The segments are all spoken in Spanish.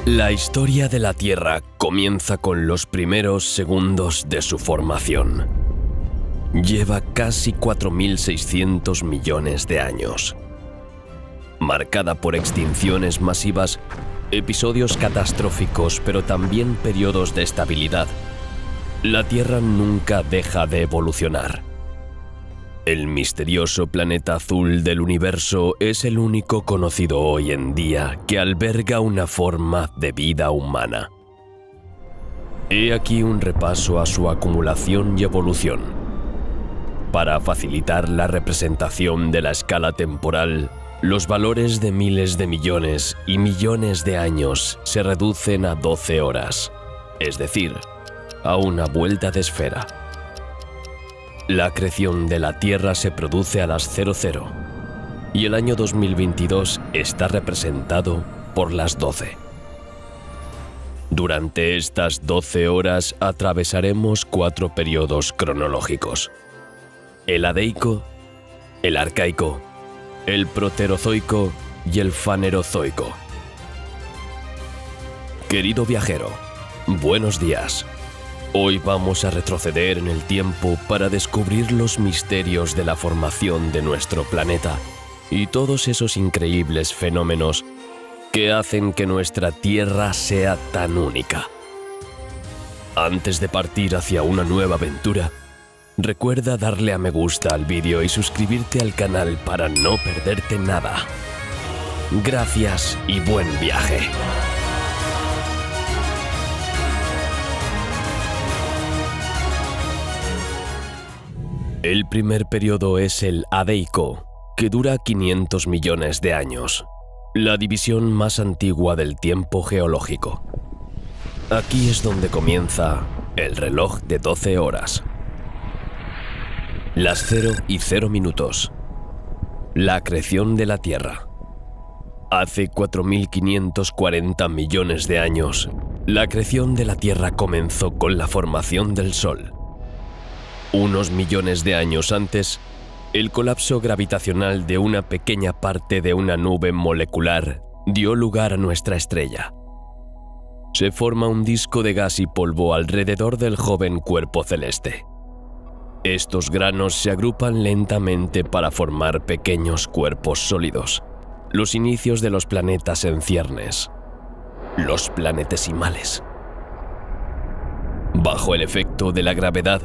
La historia de la Tierra comienza con los primeros segundos de su formación. Lleva casi 4.600 millones de años. Marcada por extinciones masivas, episodios catastróficos, pero también periodos de estabilidad, la Tierra nunca deja de evolucionar. El misterioso planeta azul del universo es el único conocido hoy en día que alberga una forma de vida humana. He aquí un repaso a su acumulación y evolución. Para facilitar la representación de la escala temporal, los valores de miles de millones y millones de años se reducen a 12 horas, es decir, a una vuelta de esfera. La acreción de la Tierra se produce a las 00 y el año 2022 está representado por las 12. Durante estas 12 horas atravesaremos 4 periodos cronológicos: el Adeico, el Arcaico, el Proterozoico y el Fanerozoico. Querido viajero, buenos días. Hoy vamos a retroceder en el tiempo para descubrir los misterios de la formación de nuestro planeta y todos esos increíbles fenómenos que hacen que nuestra Tierra sea tan única. Antes de partir hacia una nueva aventura, recuerda darle a me gusta al vídeo y suscribirte al canal para no perderte nada. Gracias y buen viaje. El primer periodo es el Adeico, que dura 500 millones de años, la división más antigua del tiempo geológico. Aquí es donde comienza el reloj de 12 horas. Las 0 y 0 minutos. La acreción de la Tierra. Hace 4.540 millones de años, la acreción de la Tierra comenzó con la formación del Sol. Unos millones de años antes, el colapso gravitacional de una pequeña parte de una nube molecular dio lugar a nuestra estrella. Se forma un disco de gas y polvo alrededor del joven cuerpo celeste. Estos granos se agrupan lentamente para formar pequeños cuerpos sólidos, los inicios de los planetas en ciernes, los planetesimales. Bajo el efecto de la gravedad,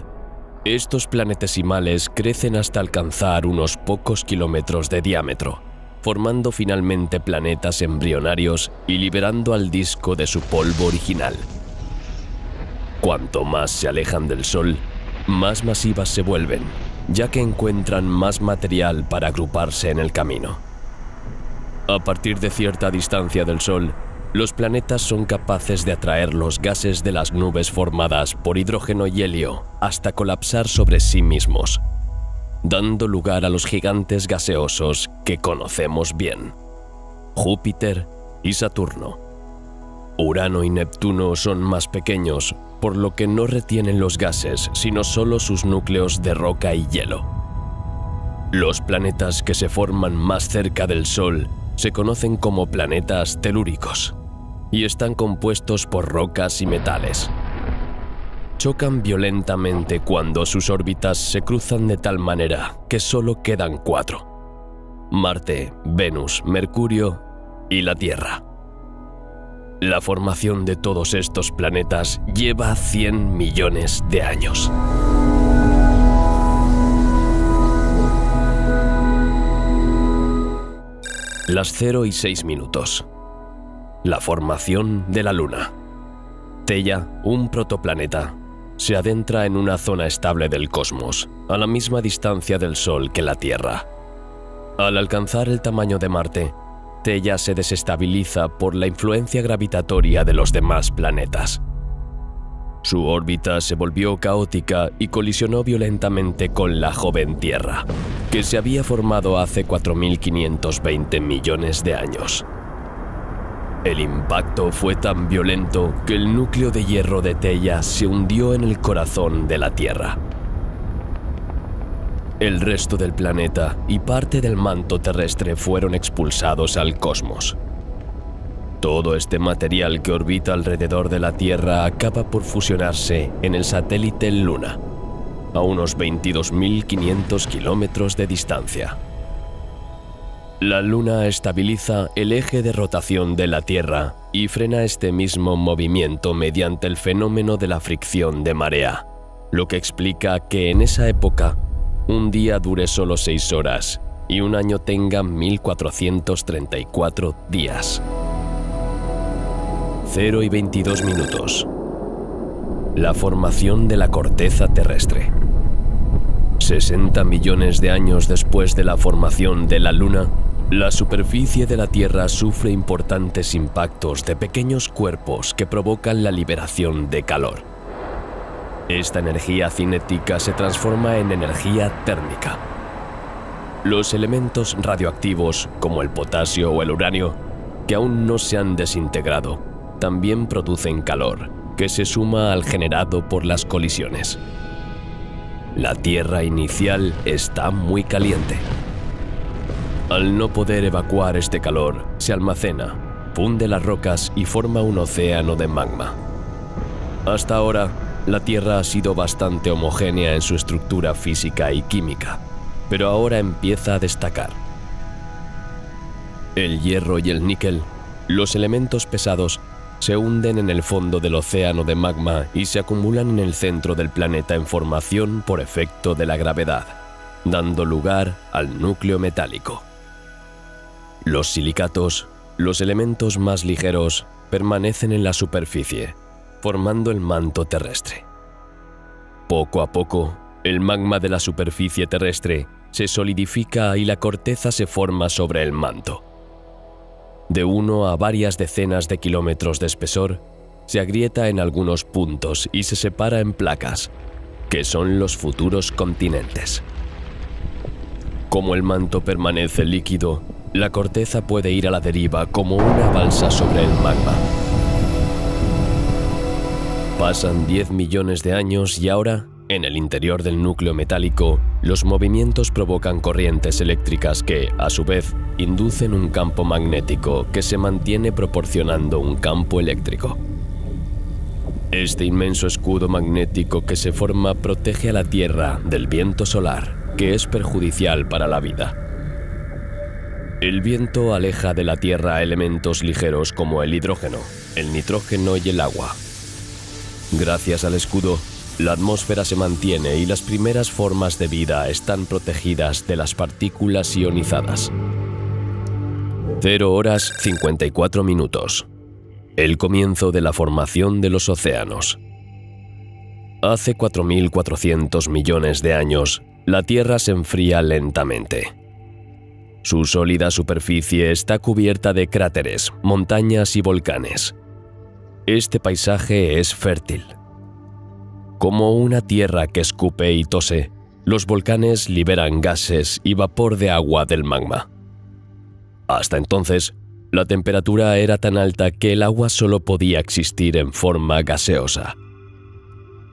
estos planetesimales crecen hasta alcanzar unos pocos kilómetros de diámetro, formando finalmente planetas embrionarios y liberando al disco de su polvo original. Cuanto más se alejan del Sol, más masivas se vuelven, ya que encuentran más material para agruparse en el camino. A partir de cierta distancia del Sol, los planetas son capaces de atraer los gases de las nubes formadas por hidrógeno y helio hasta colapsar sobre sí mismos, dando lugar a los gigantes gaseosos que conocemos bien: Júpiter y Saturno. Urano y Neptuno son más pequeños, por lo que no retienen los gases, sino solo sus núcleos de roca y hielo. Los planetas que se forman más cerca del Sol se conocen como planetas telúricos y están compuestos por rocas y metales. Chocan violentamente cuando sus órbitas se cruzan de tal manera que solo quedan 4: Marte, Venus, Mercurio y la Tierra. La formación de todos estos planetas lleva 100 millones de años. Las 0 y 6 minutos. La formación de la Luna. Theia, un protoplaneta, se adentra en una zona estable del cosmos, a la misma distancia del Sol que la Tierra. Al alcanzar el tamaño de Marte, Theia se desestabiliza por la influencia gravitatoria de los demás planetas. Su órbita se volvió caótica y colisionó violentamente con la joven Tierra, que se había formado hace 4.520 millones de años. El impacto fue tan violento que el núcleo de hierro de Theia se hundió en el corazón de la Tierra. El resto del planeta y parte del manto terrestre fueron expulsados al cosmos. Todo este material que orbita alrededor de la Tierra acaba por fusionarse en el satélite Luna, a unos 22.500 kilómetros de distancia. La Luna estabiliza el eje de rotación de la Tierra y frena este mismo movimiento mediante el fenómeno de la fricción de marea, lo que explica que en esa época un día dure solo 6 horas y un año tenga 1434 días. 0 y 22 minutos. La formación de la corteza terrestre. 60 millones de años después de la formación de la Luna, la superficie de la Tierra sufre importantes impactos de pequeños cuerpos que provocan la liberación de calor. Esta energía cinética se transforma en energía térmica. Los elementos radioactivos, como el potasio o el uranio, que aún no se han desintegrado, también producen calor, que se suma al generado por las colisiones. La Tierra inicial está muy caliente. Al no poder evacuar este calor, se almacena, funde las rocas y forma un océano de magma. Hasta ahora, la Tierra ha sido bastante homogénea en su estructura física y química, pero ahora empieza a destacar. El hierro y el níquel, los elementos pesados, se hunden en el fondo del océano de magma y se acumulan en el centro del planeta en formación por efecto de la gravedad, dando lugar al núcleo metálico. Los silicatos, los elementos más ligeros, permanecen en la superficie, formando el manto terrestre. Poco a poco, el magma de la superficie terrestre se solidifica y la corteza se forma sobre el manto. De 1 a varias decenas de kilómetros de espesor, se agrieta en algunos puntos y se separa en placas, que son los futuros continentes. Como el manto permanece líquido, la corteza puede ir a la deriva como una balsa sobre el magma. Pasan 10 millones de años y ahora, en el interior del núcleo metálico, los movimientos provocan corrientes eléctricas que, a su vez, inducen un campo magnético que se mantiene proporcionando un campo eléctrico. Este inmenso escudo magnético que se forma protege a la Tierra del viento solar, que es perjudicial para la vida. El viento aleja de la Tierra elementos ligeros como el hidrógeno, el nitrógeno y el agua. Gracias al escudo, la atmósfera se mantiene y las primeras formas de vida están protegidas de las partículas ionizadas. 0 horas 54 minutos. El comienzo de la formación de los océanos. Hace 4.400 millones de años, la Tierra se enfría lentamente. Su sólida superficie está cubierta de cráteres, montañas y volcanes. Este paisaje es fértil. Como una tierra que escupe y tose, los volcanes liberan gases y vapor de agua del magma. Hasta entonces, la temperatura era tan alta que el agua solo podía existir en forma gaseosa.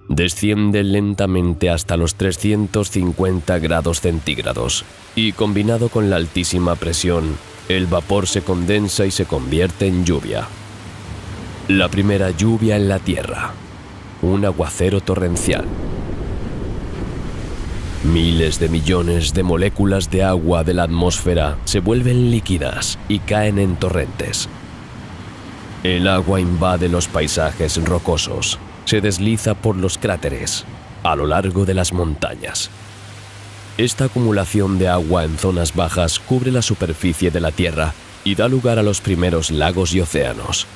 Desciende lentamente hasta los 350 grados centígrados y, combinado con la altísima presión, el vapor se condensa y se convierte en lluvia. La primera lluvia en la Tierra. Un aguacero torrencial. Miles de millones de moléculas de agua de la atmósfera se vuelven líquidas y caen en torrentes. El agua invade los paisajes rocosos, se desliza por los cráteres, a lo largo de las montañas. Esta acumulación de agua en zonas bajas cubre la superficie de la Tierra y da lugar a los primeros lagos y océanos.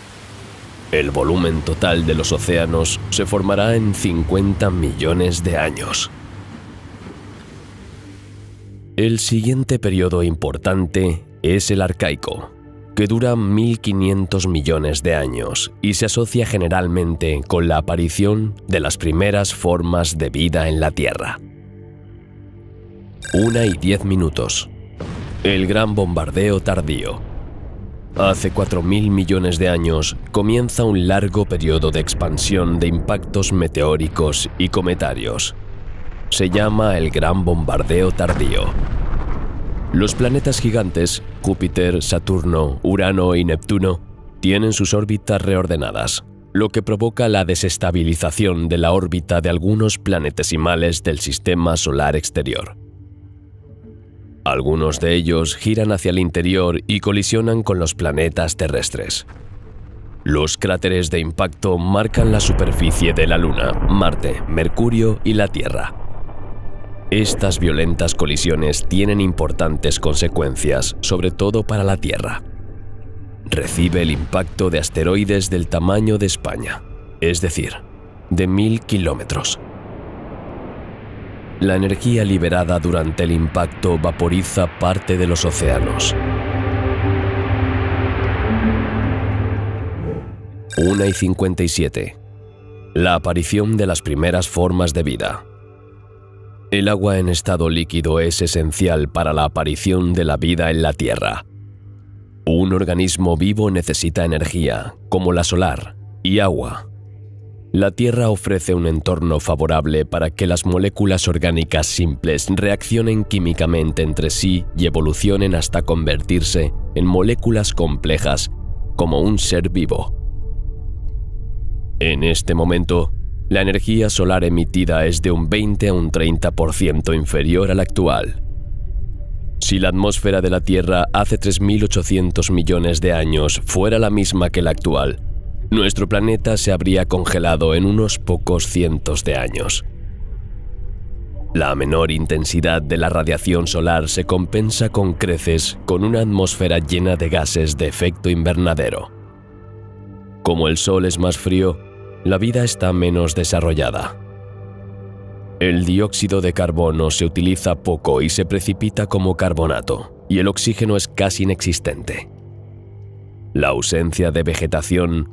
El volumen total de los océanos se formará en 50 millones de años. El siguiente periodo importante es el Arcaico, que dura 1.500 millones de años y se asocia generalmente con la aparición de las primeras formas de vida en la Tierra. 1 y 10 minutos. El gran bombardeo tardío. Hace 4.000 millones de años comienza un largo periodo de expansión de impactos meteóricos y cometarios. Se llama el Gran Bombardeo Tardío. Los planetas gigantes, Júpiter, Saturno, Urano y Neptuno, tienen sus órbitas reordenadas, lo que provoca la desestabilización de la órbita de algunos planetesimales del sistema solar exterior. Algunos de ellos giran hacia el interior y colisionan con los planetas terrestres. Los cráteres de impacto marcan la superficie de la Luna, Marte, Mercurio y la Tierra. Estas violentas colisiones tienen importantes consecuencias, sobre todo para la Tierra. Recibe el impacto de asteroides del tamaño de España, es decir, de 1000 kilómetros. La energía liberada durante el impacto vaporiza parte de los océanos. 1:57. La aparición de las primeras formas de vida. El agua en estado líquido es esencial para la aparición de la vida en la Tierra. Un organismo vivo necesita energía, como la solar, y agua. La Tierra ofrece un entorno favorable para que las moléculas orgánicas simples reaccionen químicamente entre sí y evolucionen hasta convertirse en moléculas complejas, como un ser vivo. En este momento, la energía solar emitida es de un 20 a un 30% inferior a la actual. Si la atmósfera de la Tierra hace 3.800 millones de años fuera la misma que la actual, nuestro planeta se habría congelado en unos pocos cientos de años. La menor intensidad de la radiación solar se compensa con creces con una atmósfera llena de gases de efecto invernadero. Como el Sol es más frío, la vida está menos desarrollada. El dióxido de carbono se utiliza poco y se precipita como carbonato, y el oxígeno es casi inexistente. La ausencia de vegetación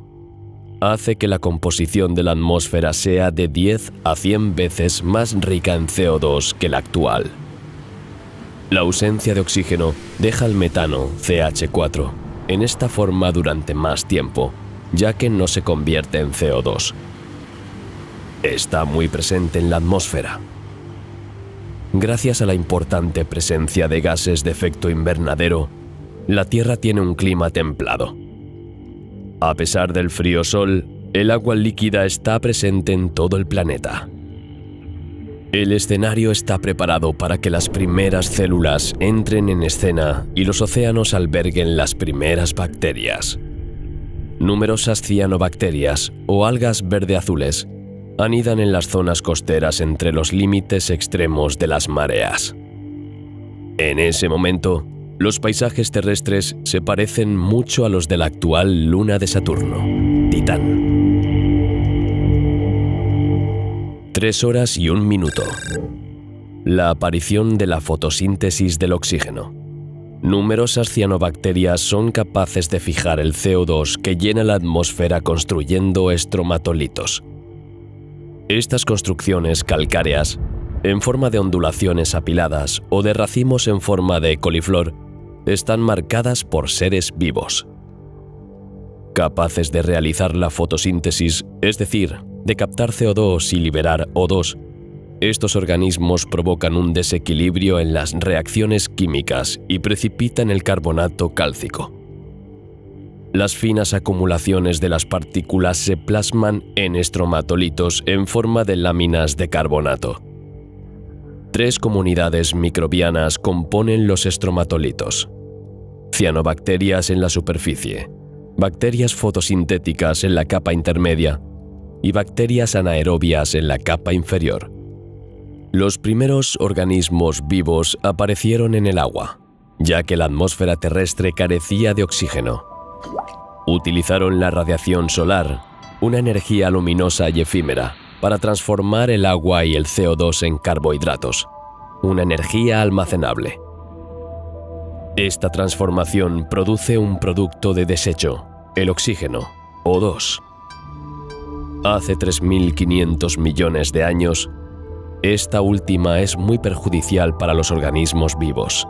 hace que la composición de la atmósfera sea de 10 a 100 veces más rica en CO2 que la actual. La ausencia de oxígeno deja el metano, CH4, en esta forma durante más tiempo, ya que no se convierte en CO2. Está muy presente en la atmósfera. Gracias a la importante presencia de gases de efecto invernadero, la Tierra tiene un clima templado. A pesar del frío sol, el agua líquida está presente en todo el planeta. El escenario está preparado para que las primeras células entren en escena y los océanos alberguen las primeras bacterias. Numerosas cianobacterias o algas verde-azules anidan en las zonas costeras entre los límites extremos de las mareas. En ese momento, los paisajes terrestres se parecen mucho a los de la actual luna de Saturno, Titán. 3 horas y 1 minuto. La aparición de la fotosíntesis del oxígeno. Numerosas cianobacterias son capaces de fijar el CO2 que llena la atmósfera construyendo estromatolitos. Estas construcciones calcáreas, en forma de ondulaciones apiladas o de racimos en forma de coliflor, están marcadas por seres vivos. Capaces de realizar la fotosíntesis, es decir, de captar CO2 y liberar O2, estos organismos provocan un desequilibrio en las reacciones químicas y precipitan el carbonato cálcico. Las finas acumulaciones de las partículas se plasman en estromatolitos en forma de láminas de carbonato. 3 comunidades microbianas componen los estromatolitos: cianobacterias en la superficie, bacterias fotosintéticas en la capa intermedia y bacterias anaerobias en la capa inferior. Los primeros organismos vivos aparecieron en el agua, ya que la atmósfera terrestre carecía de oxígeno. Utilizaron la radiación solar, una energía luminosa y efímera, para transformar el agua y el CO2 en carbohidratos, una energía almacenable. Esta transformación produce un producto de desecho, el oxígeno, O2. Hace 3.500 millones de años, esta última es muy perjudicial para los organismos vivos.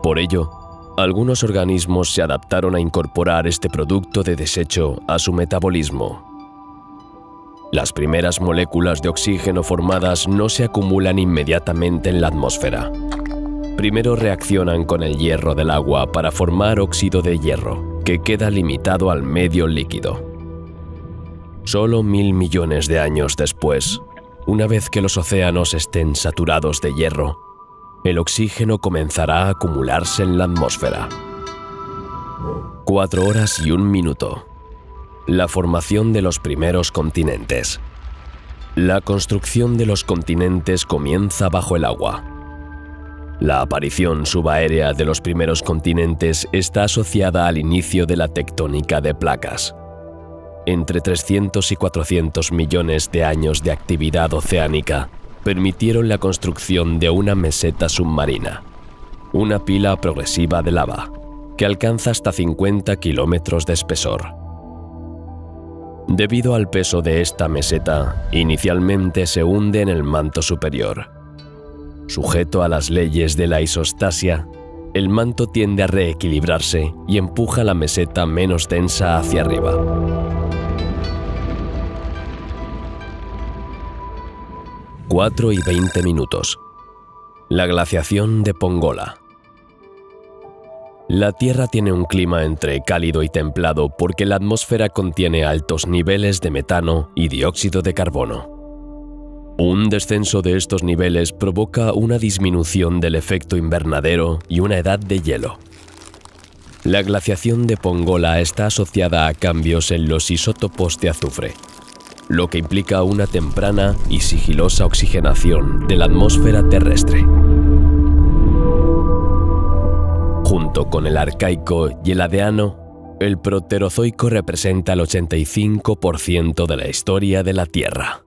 Por ello, algunos organismos se adaptaron a incorporar este producto de desecho a su metabolismo. Las primeras moléculas de oxígeno formadas no se acumulan inmediatamente en la atmósfera. Primero reaccionan con el hierro del agua para formar óxido de hierro, que que queda limitado al medio líquido. Solo 1000 millones de años después, una vez que los océanos estén saturados de hierro, el oxígeno comenzará a acumularse en la atmósfera. 4 horas y 1 minuto. La formación de los primeros continentes. La construcción de los continentes comienza bajo el agua. La aparición subaérea de los primeros continentes está asociada al inicio de la tectónica de placas. Entre 300 y 400 millones de años de actividad oceánica permitieron la construcción de una meseta submarina, una pila progresiva de lava, que alcanza hasta 50 kilómetros de espesor. Debido al peso de esta meseta, inicialmente se hunde en el manto superior. Sujeto a las leyes de la isostasia, el manto tiende a reequilibrarse y empuja la meseta menos densa hacia arriba. 4 y 20 minutos. La glaciación de Pongola. La Tierra tiene un clima entre cálido y templado porque la atmósfera contiene altos niveles de metano y dióxido de carbono. Un descenso de estos niveles provoca una disminución del efecto invernadero y una edad de hielo. La glaciación de Pongola está asociada a cambios en los isótopos de azufre, lo que implica una temprana y sigilosa oxigenación de la atmósfera terrestre. Junto con el arcaico y el adeano, el proterozoico representa el 85% de la historia de la Tierra.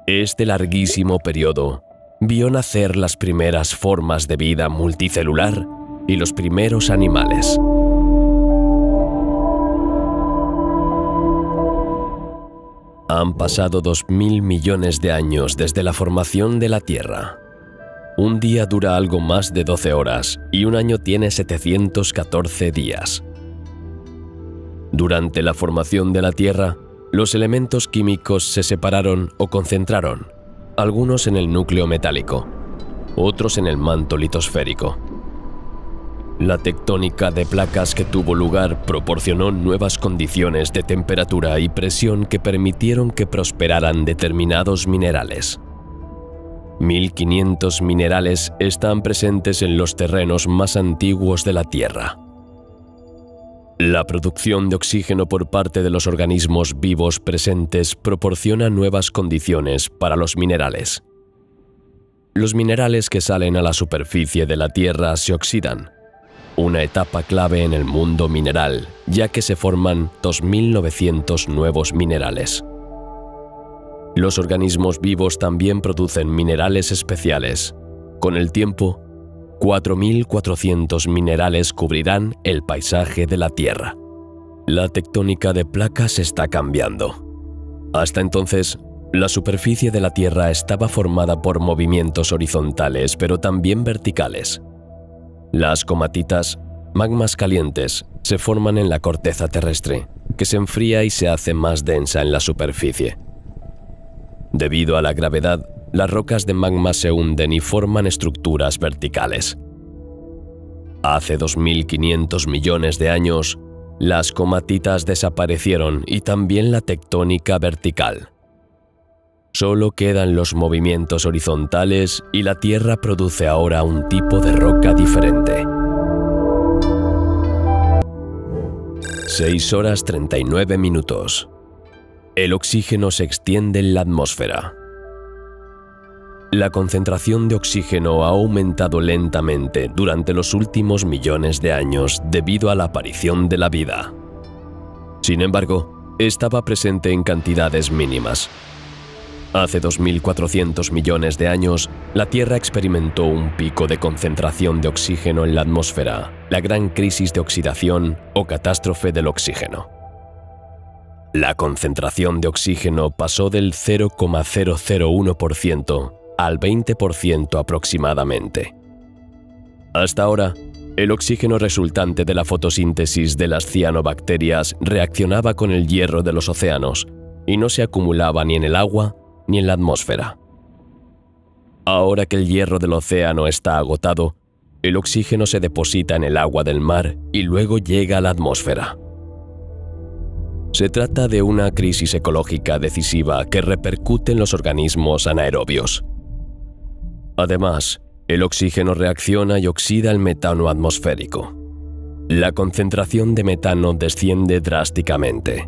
Este larguísimo periodo vio nacer las primeras formas de vida multicelular y los primeros animales. Han pasado 2000 millones de años desde la formación de la Tierra. Un día dura algo más de 12 horas y un año tiene 714 días. Durante la formación de la Tierra, los elementos químicos se separaron o concentraron, algunos en el núcleo metálico, otros en el manto litosférico. La tectónica de placas que tuvo lugar proporcionó nuevas condiciones de temperatura y presión que permitieron que prosperaran determinados minerales. 1500 minerales están presentes en los terrenos más antiguos de la Tierra. La producción de oxígeno por parte de los organismos vivos presentes proporciona nuevas condiciones para los minerales. Los minerales que salen a la superficie de la Tierra se oxidan, una etapa clave en el mundo mineral, ya que se forman 2900 nuevos minerales. Los organismos vivos también producen minerales especiales. Con el tiempo, 4400 minerales cubrirán el paisaje de la Tierra. La tectónica de placas está cambiando. Hasta entonces, la superficie de la Tierra estaba formada por movimientos horizontales, pero también verticales. Las comatitas, magmas calientes, se forman en la corteza terrestre, que se enfría y se hace más densa en la superficie. Debido a la gravedad, las rocas de magma se hunden y forman estructuras verticales. Hace 2500 millones de años, las comatitas desaparecieron y también la tectónica vertical. Solo quedan los movimientos horizontales y la Tierra produce ahora un tipo de roca diferente. 6 horas 39 minutos. El oxígeno se extiende en la atmósfera. La concentración de oxígeno ha aumentado lentamente durante los últimos millones de años debido a la aparición de la vida. Sin embargo, estaba presente en cantidades mínimas. Hace 2400 millones de años, la Tierra experimentó un pico de concentración de oxígeno en la atmósfera, la gran crisis de oxidación o catástrofe del oxígeno. La concentración de oxígeno pasó del 0,001% al 20% aproximadamente. Hasta ahora, el oxígeno resultante de la fotosíntesis de las cianobacterias reaccionaba con el hierro de los océanos y no se acumulaba ni en el agua ni en la atmósfera. Ahora que el hierro del océano está agotado, el oxígeno se deposita en el agua del mar y luego llega a la atmósfera. Se trata de una crisis ecológica decisiva que repercute en los organismos anaerobios. Además, el oxígeno reacciona y oxida el metano atmosférico. La concentración de metano desciende drásticamente.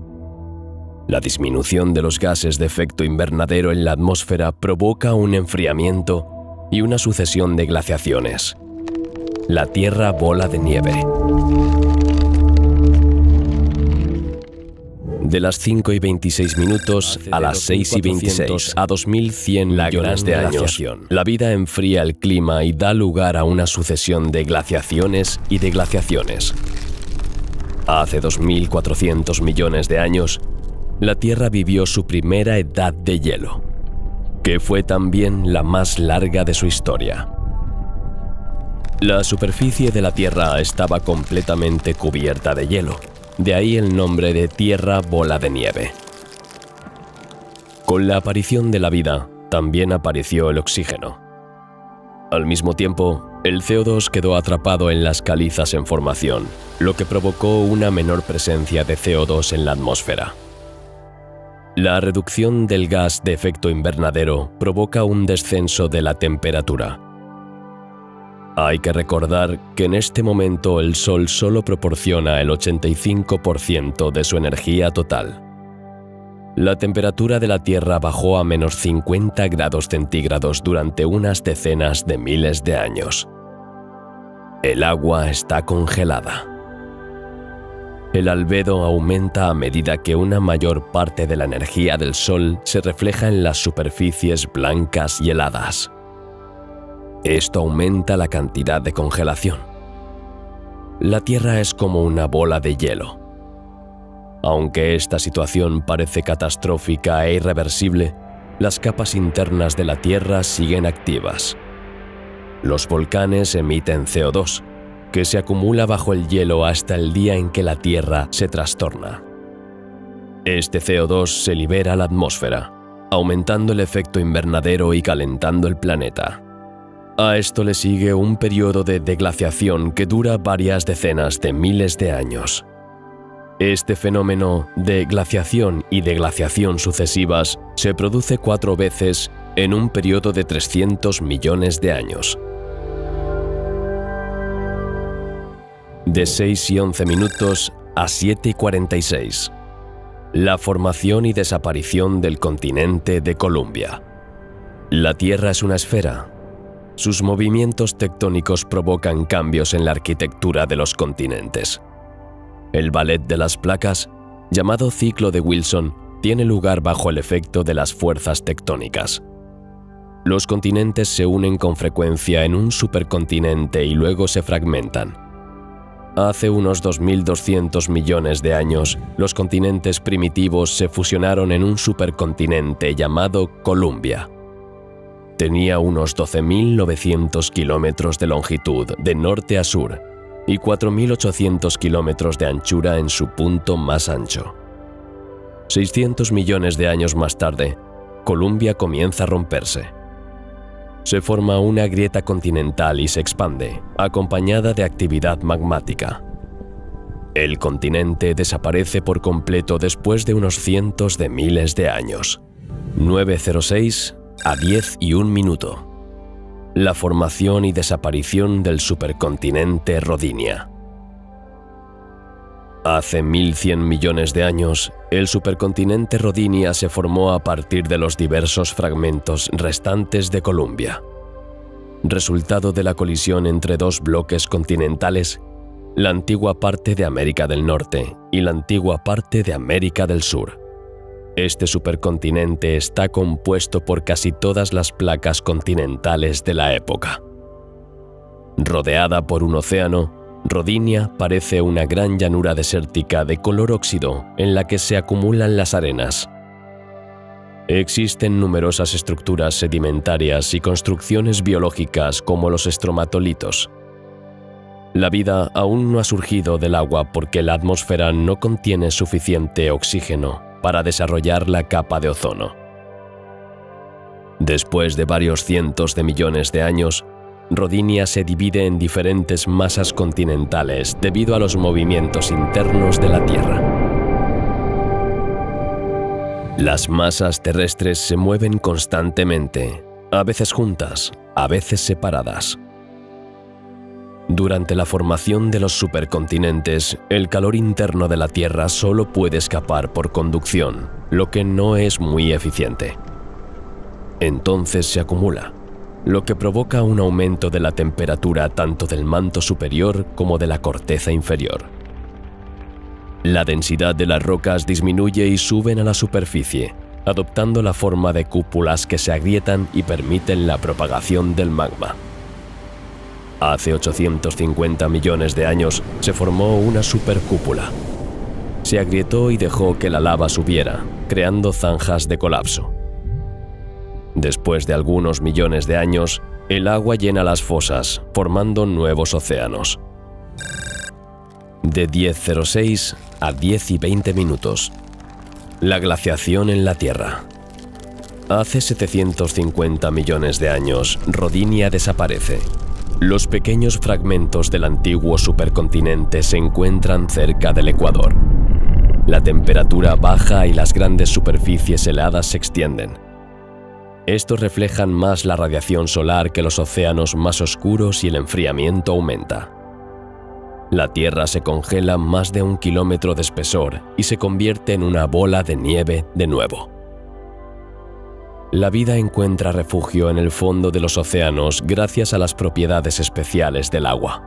La disminución de los gases de efecto invernadero en la atmósfera provoca un enfriamiento y una sucesión de glaciaciones. La Tierra bola de nieve. De las 5:26 a las 6:26 a 2100 millones de años, la vida enfría el clima y da lugar a una sucesión de glaciaciones y deglaciaciones. Hace 2400 millones de años, la Tierra vivió su primera edad de hielo, que fue también la más larga de su historia. La superficie de la Tierra estaba completamente cubierta de hielo. De ahí el nombre de Tierra bola de nieve. Con la aparición de la vida, también apareció el oxígeno. Al mismo tiempo, el CO2 quedó atrapado en las calizas en formación, lo que provocó una menor presencia de CO2 en la atmósfera. La reducción del gas de efecto invernadero provoca un descenso de la temperatura. Hay que recordar que en este momento el Sol solo proporciona el 85% de su energía total. La temperatura de la Tierra bajó a menos 50 grados centígrados durante unas decenas de miles de años. El agua está congelada. El albedo aumenta a medida que una mayor parte de la energía del Sol se refleja en las superficies blancas y heladas. Esto aumenta la cantidad de congelación. La Tierra es como una bola de hielo. Aunque esta situación parece catastrófica e irreversible, las capas internas de la Tierra siguen activas. Los volcanes emiten CO2, que se acumula bajo el hielo hasta el día en que la Tierra se trastorna. Este CO2 se libera a la atmósfera, aumentando el efecto invernadero y calentando el planeta. A esto le sigue un periodo de deglaciación que dura varias decenas de miles de años. Este fenómeno de glaciación y deglaciación sucesivas se produce 4 veces en un periodo de 300 millones de años. De 6:11 a 7:46. La formación y desaparición del continente de Columbia. La Tierra es una esfera. Sus movimientos tectónicos provocan cambios en la arquitectura de los continentes. El ballet de las placas, llamado ciclo de Wilson, tiene lugar bajo el efecto de las fuerzas tectónicas. Los continentes se unen con frecuencia en un supercontinente y luego se fragmentan. Hace unos 2.200 millones de años, los continentes primitivos se fusionaron en un supercontinente llamado Columbia. Tenía unos 12.900 kilómetros de longitud de norte a sur y 4.800 kilómetros de anchura en su punto más ancho. 600 millones de años más tarde, Columbia comienza a romperse. Se forma una grieta continental y se expande, acompañada de actividad magmática. El continente desaparece por completo después de unos cientos de miles de años. 9:06 a 10:01. La formación y desaparición del supercontinente Rodinia. Hace 1.100 millones de años, el supercontinente Rodinia se formó a partir de los diversos fragmentos restantes de Columbia. Resultado de la colisión entre dos bloques continentales, la antigua parte de América del Norte y la antigua parte de América del Sur. Este supercontinente está compuesto por casi todas las placas continentales de la época. Rodeada por un océano, Rodinia parece una gran llanura desértica de color óxido en la que se acumulan las arenas. Existen numerosas estructuras sedimentarias y construcciones biológicas como los estromatolitos. La vida aún no ha surgido del agua porque la atmósfera no contiene suficiente oxígeno para desarrollar la capa de ozono. Después de varios cientos de millones de años, Rodinia se divide en diferentes masas continentales debido a los movimientos internos de la Tierra. Las masas terrestres se mueven constantemente, a veces juntas, a veces separadas. Durante la formación de los supercontinentes, el calor interno de la Tierra solo puede escapar por conducción, lo que no es muy eficiente. Entonces se acumula, lo que provoca un aumento de la temperatura tanto del manto superior como de la corteza inferior. La densidad de las rocas disminuye y suben a la superficie, adoptando la forma de cúpulas que se agrietan y permiten la propagación del magma. Hace 850 millones de años se formó una supercúpula. Se agrietó y dejó que la lava subiera, creando zanjas de colapso. Después de algunos millones de años, el agua llena las fosas, formando nuevos océanos. De 10:06 a 10:20 minutos. La glaciación en la Tierra. Hace 750 millones de años, Rodinia desaparece. Los pequeños fragmentos del antiguo supercontinente se encuentran cerca del ecuador. La temperatura baja y las grandes superficies heladas se extienden. Estos reflejan más la radiación solar que los océanos más oscuros y el enfriamiento aumenta. La Tierra se congela más de 1 kilómetro de espesor y se convierte en una bola de nieve de nuevo. La vida encuentra refugio en el fondo de los océanos gracias a las propiedades especiales del agua.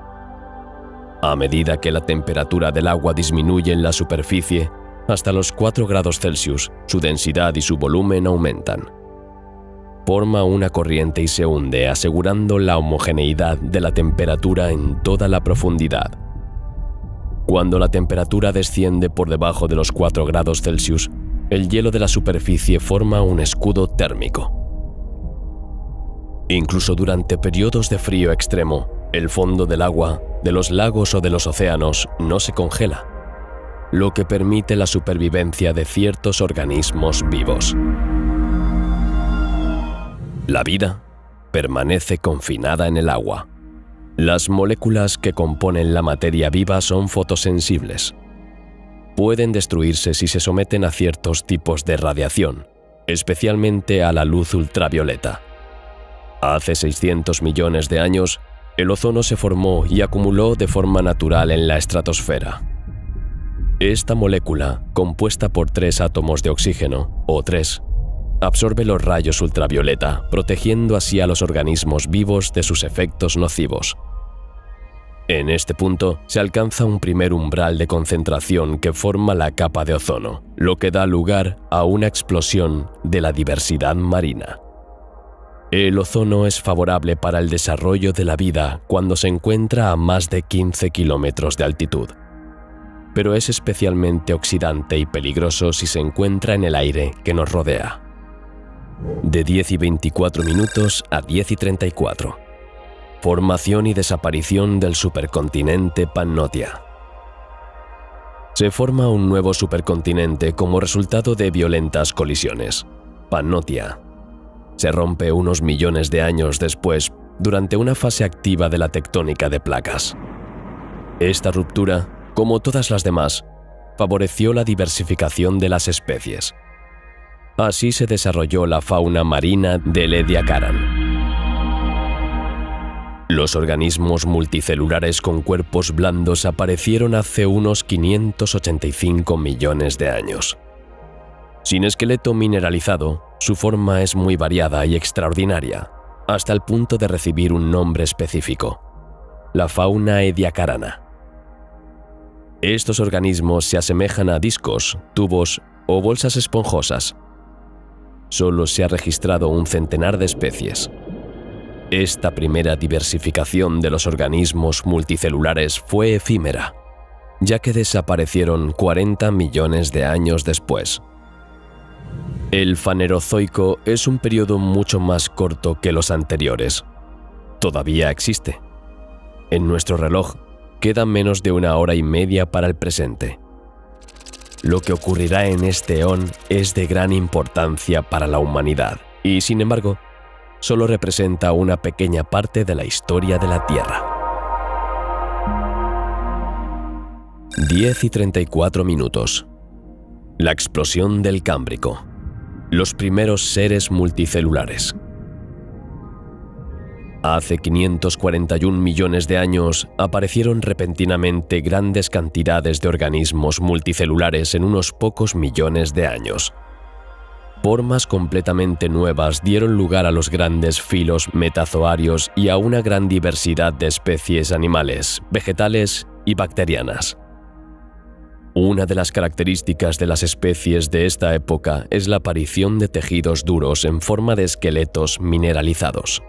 A medida que la temperatura del agua disminuye en la superficie, hasta los 4 grados Celsius, su densidad y su volumen aumentan. Forma una corriente y se hunde, asegurando la homogeneidad de la temperatura en toda la profundidad. Cuando la temperatura desciende por debajo de los 4 grados Celsius, el hielo de la superficie forma un escudo térmico. Incluso durante periodos de frío extremo, el fondo del agua, de los lagos o de los océanos no se congela, lo que permite la supervivencia de ciertos organismos vivos. La vida permanece confinada en el agua. Las moléculas que componen la materia viva son fotosensibles. Pueden destruirse si se someten a ciertos tipos de radiación, especialmente a la luz ultravioleta. Hace 600 millones de años, el ozono se formó y acumuló de forma natural en la estratosfera. Esta molécula, compuesta por 3 átomos de oxígeno, O3, absorbe los rayos ultravioleta, protegiendo así a los organismos vivos de sus efectos nocivos. En este punto se alcanza un primer umbral de concentración que forma la capa de ozono, lo que da lugar a una explosión de la diversidad marina. El ozono es favorable para el desarrollo de la vida cuando se encuentra a más de 15 kilómetros de altitud, pero es especialmente oxidante y peligroso si se encuentra en el aire que nos rodea. De 10:24 minutos a 10:34. Formación y desaparición del supercontinente Pannotia. Se forma un nuevo supercontinente como resultado de violentas colisiones, Pannotia. Se rompe unos millones de años después, durante una fase activa de la tectónica de placas. Esta ruptura, como todas las demás, favoreció la diversificación de las especies. Así se desarrolló la fauna marina del Ediacaran. Los organismos multicelulares con cuerpos blandos aparecieron hace unos 585 millones de años. Sin esqueleto mineralizado, su forma es muy variada y extraordinaria, hasta el punto de recibir un nombre específico: la fauna ediacarana. Estos organismos se asemejan a discos, tubos o bolsas esponjosas. Solo se ha registrado un centenar de especies. Esta primera diversificación de los organismos multicelulares fue efímera, ya que desaparecieron 40 millones de años después. El Fanerozoico es un periodo mucho más corto que los anteriores. Todavía existe. En nuestro reloj queda menos de 1 hora y media para el presente. Lo que ocurrirá en este eón es de gran importancia para la humanidad y, sin embargo, solo representa una pequeña parte de la historia de la Tierra. 10:34. La explosión del Cámbrico. Los primeros seres multicelulares. Hace 541 millones de años aparecieron repentinamente grandes cantidades de organismos multicelulares en unos pocos millones de años. Formas completamente nuevas dieron lugar a los grandes filos metazoarios y a una gran diversidad de especies animales, vegetales y bacterianas. Una de las características de las especies de esta época es la aparición de tejidos duros en forma de esqueletos mineralizados.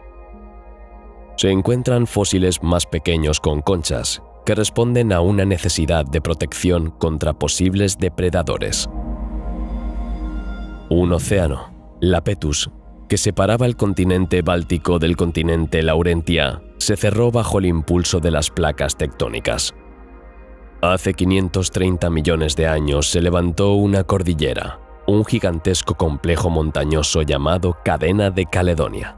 Se encuentran fósiles más pequeños con conchas, que responden a una necesidad de protección contra posibles depredadores. Un océano, Iapetus, que separaba el continente báltico del continente Laurentia, se cerró bajo el impulso de las placas tectónicas. Hace 530 millones de años se levantó una cordillera, un gigantesco complejo montañoso llamado Cadena de Caledonia.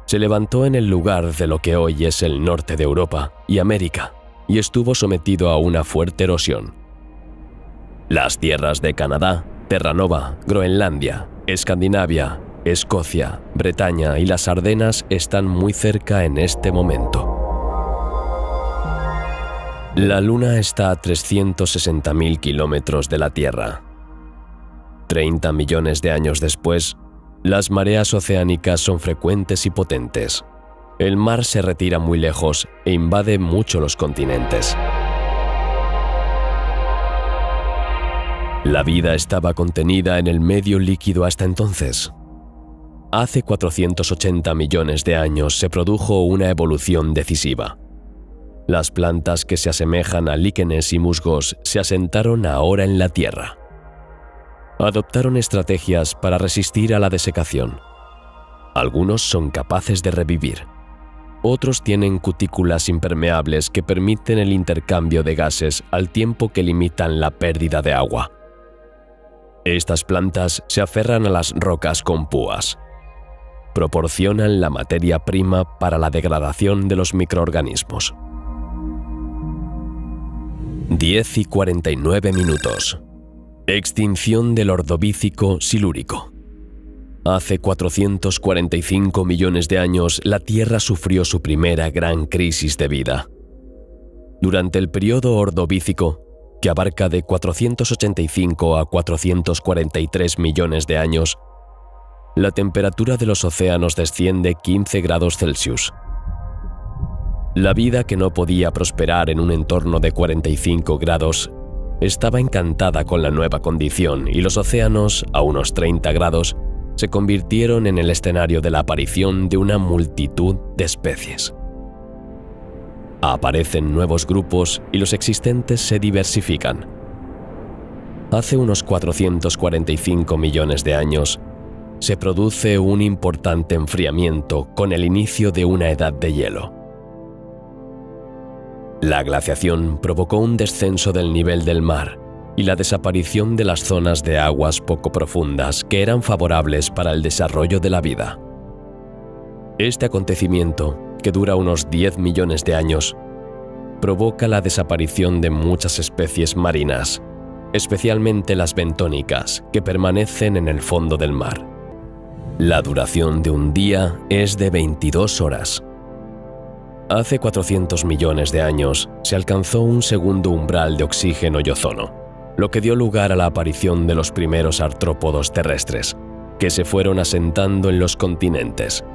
Se levantó en el lugar de lo que hoy es el norte de Europa y América, y estuvo sometido a una fuerte erosión. Las tierras de Canadá, Terranova, Groenlandia, Escandinavia, Escocia, Bretaña y las Ardenas están muy cerca en este momento. La Luna está a 360.000 kilómetros de la Tierra. 30 millones de años después, las mareas oceánicas son frecuentes y potentes. El mar se retira muy lejos e invade mucho los continentes. La vida estaba contenida en el medio líquido hasta entonces. Hace 480 millones de años se produjo una evolución decisiva. Las plantas que se asemejan a líquenes y musgos se asentaron ahora en la Tierra. Adoptaron estrategias para resistir a la desecación. Algunos son capaces de revivir. Otros tienen cutículas impermeables que permiten el intercambio de gases al tiempo que limitan la pérdida de agua. Estas plantas se aferran a las rocas con púas. Proporcionan la materia prima para la degradación de los microorganismos. 10:49. Extinción del Ordovícico silúrico. Hace 445 millones de años, la Tierra sufrió su primera gran crisis de vida. Durante el periodo Ordovícico, que abarca de 485 a 443 millones de años, la temperatura de los océanos desciende 15 grados Celsius. La vida que no podía prosperar en un entorno de 45 grados estaba encantada con la nueva condición y los océanos, a unos 30 grados, se convirtieron en el escenario de la aparición de una multitud de especies. Aparecen nuevos grupos y los existentes se diversifican. Hace unos 445 millones de años, se produce un importante enfriamiento con el inicio de una edad de hielo. La glaciación provocó un descenso del nivel del mar y la desaparición de las zonas de aguas poco profundas que eran favorables para el desarrollo de la vida. Este acontecimiento, que dura unos 10 millones de años, provoca la desaparición de muchas especies marinas, especialmente las bentónicas, que permanecen en el fondo del mar. La duración de un día es de 22 horas. Hace 400 millones de años se alcanzó un segundo umbral de oxígeno y ozono, lo que dio lugar a la aparición de los primeros artrópodos terrestres, que se fueron asentando en los continentes.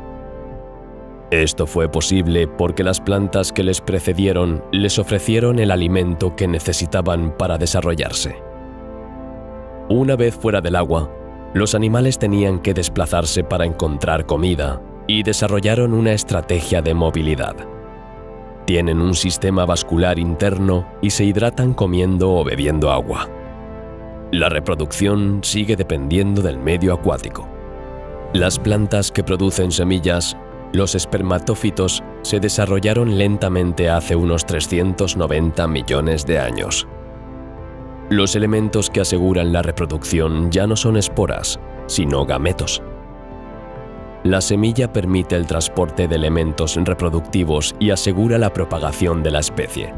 Esto fue posible porque las plantas que les precedieron les ofrecieron el alimento que necesitaban para desarrollarse. Una vez fuera del agua, los animales tenían que desplazarse para encontrar comida y desarrollaron una estrategia de movilidad. Tienen un sistema vascular interno y se hidratan comiendo o bebiendo agua. La reproducción sigue dependiendo del medio acuático. Las plantas que producen semillas, los espermatófitos, se desarrollaron lentamente hace unos 390 millones de años. Los elementos que aseguran la reproducción ya no son esporas, sino gametos. La semilla permite el transporte de elementos reproductivos y asegura la propagación de la especie.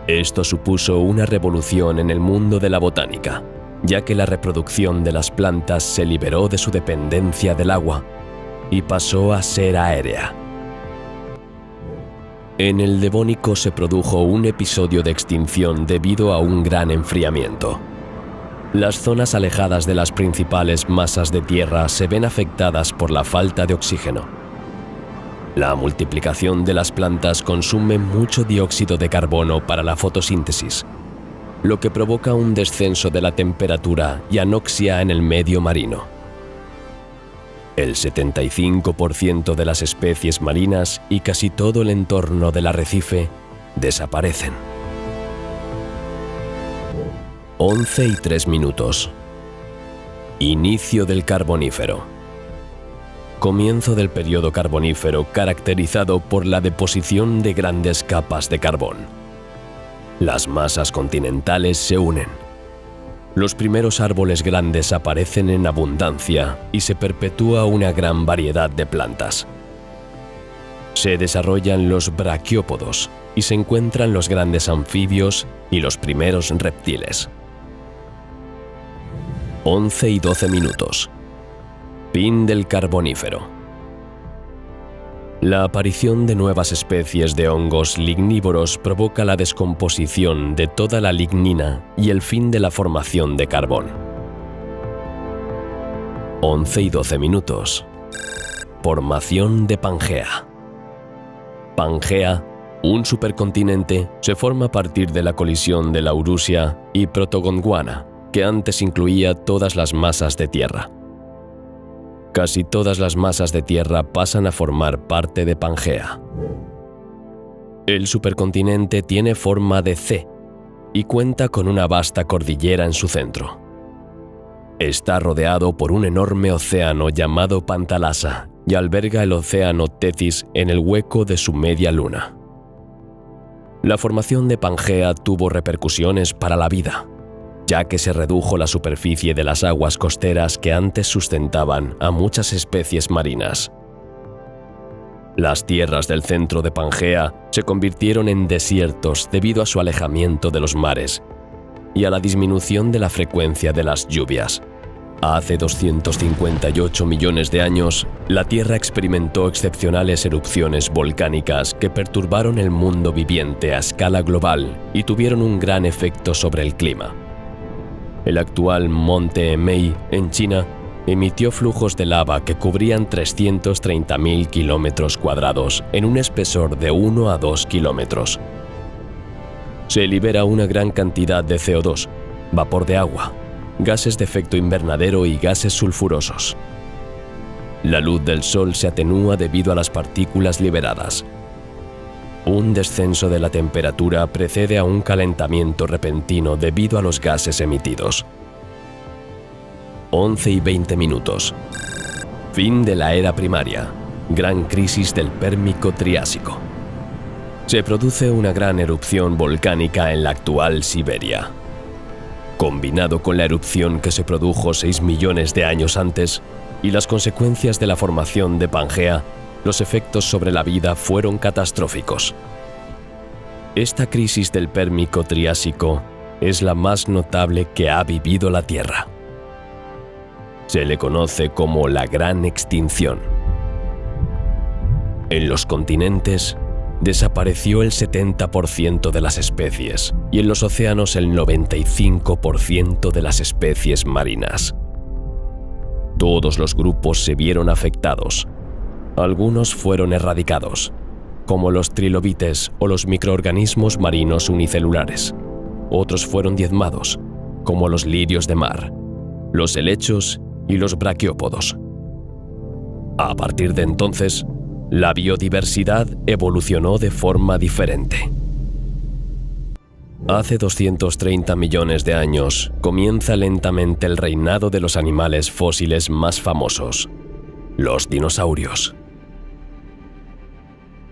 Esto supuso una revolución en el mundo de la botánica, ya que la reproducción de las plantas se liberó de su dependencia del agua y pasó a ser aérea. En el Devónico se produjo un episodio de extinción debido a un gran enfriamiento. Las zonas alejadas de las principales masas de tierra se ven afectadas por la falta de oxígeno. La multiplicación de las plantas consume mucho dióxido de carbono para la fotosíntesis, lo que provoca un descenso de la temperatura y anoxia en el medio marino. El 75% de las especies marinas y casi todo el entorno del arrecife desaparecen. 11:03. Inicio del Carbonífero. Comienzo del periodo Carbonífero caracterizado por la deposición de grandes capas de carbón. Las masas continentales se unen. Los primeros árboles grandes aparecen en abundancia y se perpetúa una gran variedad de plantas. Se desarrollan los braquiópodos y se encuentran los grandes anfibios y los primeros reptiles. 11:12. Fin del Carbonífero. La aparición de nuevas especies de hongos lignívoros provoca la descomposición de toda la lignina y el fin de la formación de carbón. 11:12. Formación de Pangea. Pangea, un supercontinente, se forma a partir de la colisión de Laurasia y Protogondwana, que antes incluía todas las masas de tierra. Casi todas las masas de tierra pasan a formar parte de Pangea. El supercontinente tiene forma de C y cuenta con una vasta cordillera en su centro. Está rodeado por un enorme océano llamado Pantalasa y alberga el océano Tethys en el hueco de su media luna. La formación de Pangea tuvo repercusiones para la vida, ya que se redujo la superficie de las aguas costeras que antes sustentaban a muchas especies marinas. Las tierras del centro de Pangea se convirtieron en desiertos debido a su alejamiento de los mares y a la disminución de la frecuencia de las lluvias. Hace 258 millones de años, la Tierra experimentó excepcionales erupciones volcánicas que perturbaron el mundo viviente a escala global y tuvieron un gran efecto sobre el clima. El actual monte Emei, en China, emitió flujos de lava que cubrían 330.000 kilómetros cuadrados en un espesor de 1 a 2 kilómetros. Se libera una gran cantidad de CO2, vapor de agua, gases de efecto invernadero y gases sulfurosos. La luz del sol se atenúa debido a las partículas liberadas. Un descenso de la temperatura precede a un calentamiento repentino debido a los gases emitidos. 11:20. Fin de la era primaria. Gran crisis del Pérmico-Triásico. Se produce una gran erupción volcánica en la actual Siberia. Combinado con la erupción que se produjo 6 millones de años antes y las consecuencias de la formación de Pangea, los efectos sobre la vida fueron catastróficos. Esta crisis del Pérmico-Triásico es la más notable que ha vivido la Tierra. Se le conoce como la Gran Extinción. En los continentes, desapareció el 70% de las especies y en los océanos el 95% de las especies marinas. Todos los grupos se vieron afectados. Algunos fueron erradicados, como los trilobites o los microorganismos marinos unicelulares. Otros fueron diezmados, como los lirios de mar, los helechos y los braquiópodos. A partir de entonces, la biodiversidad evolucionó de forma diferente. Hace 230 millones de años comienza lentamente el reinado de los animales fósiles más famosos, los dinosaurios.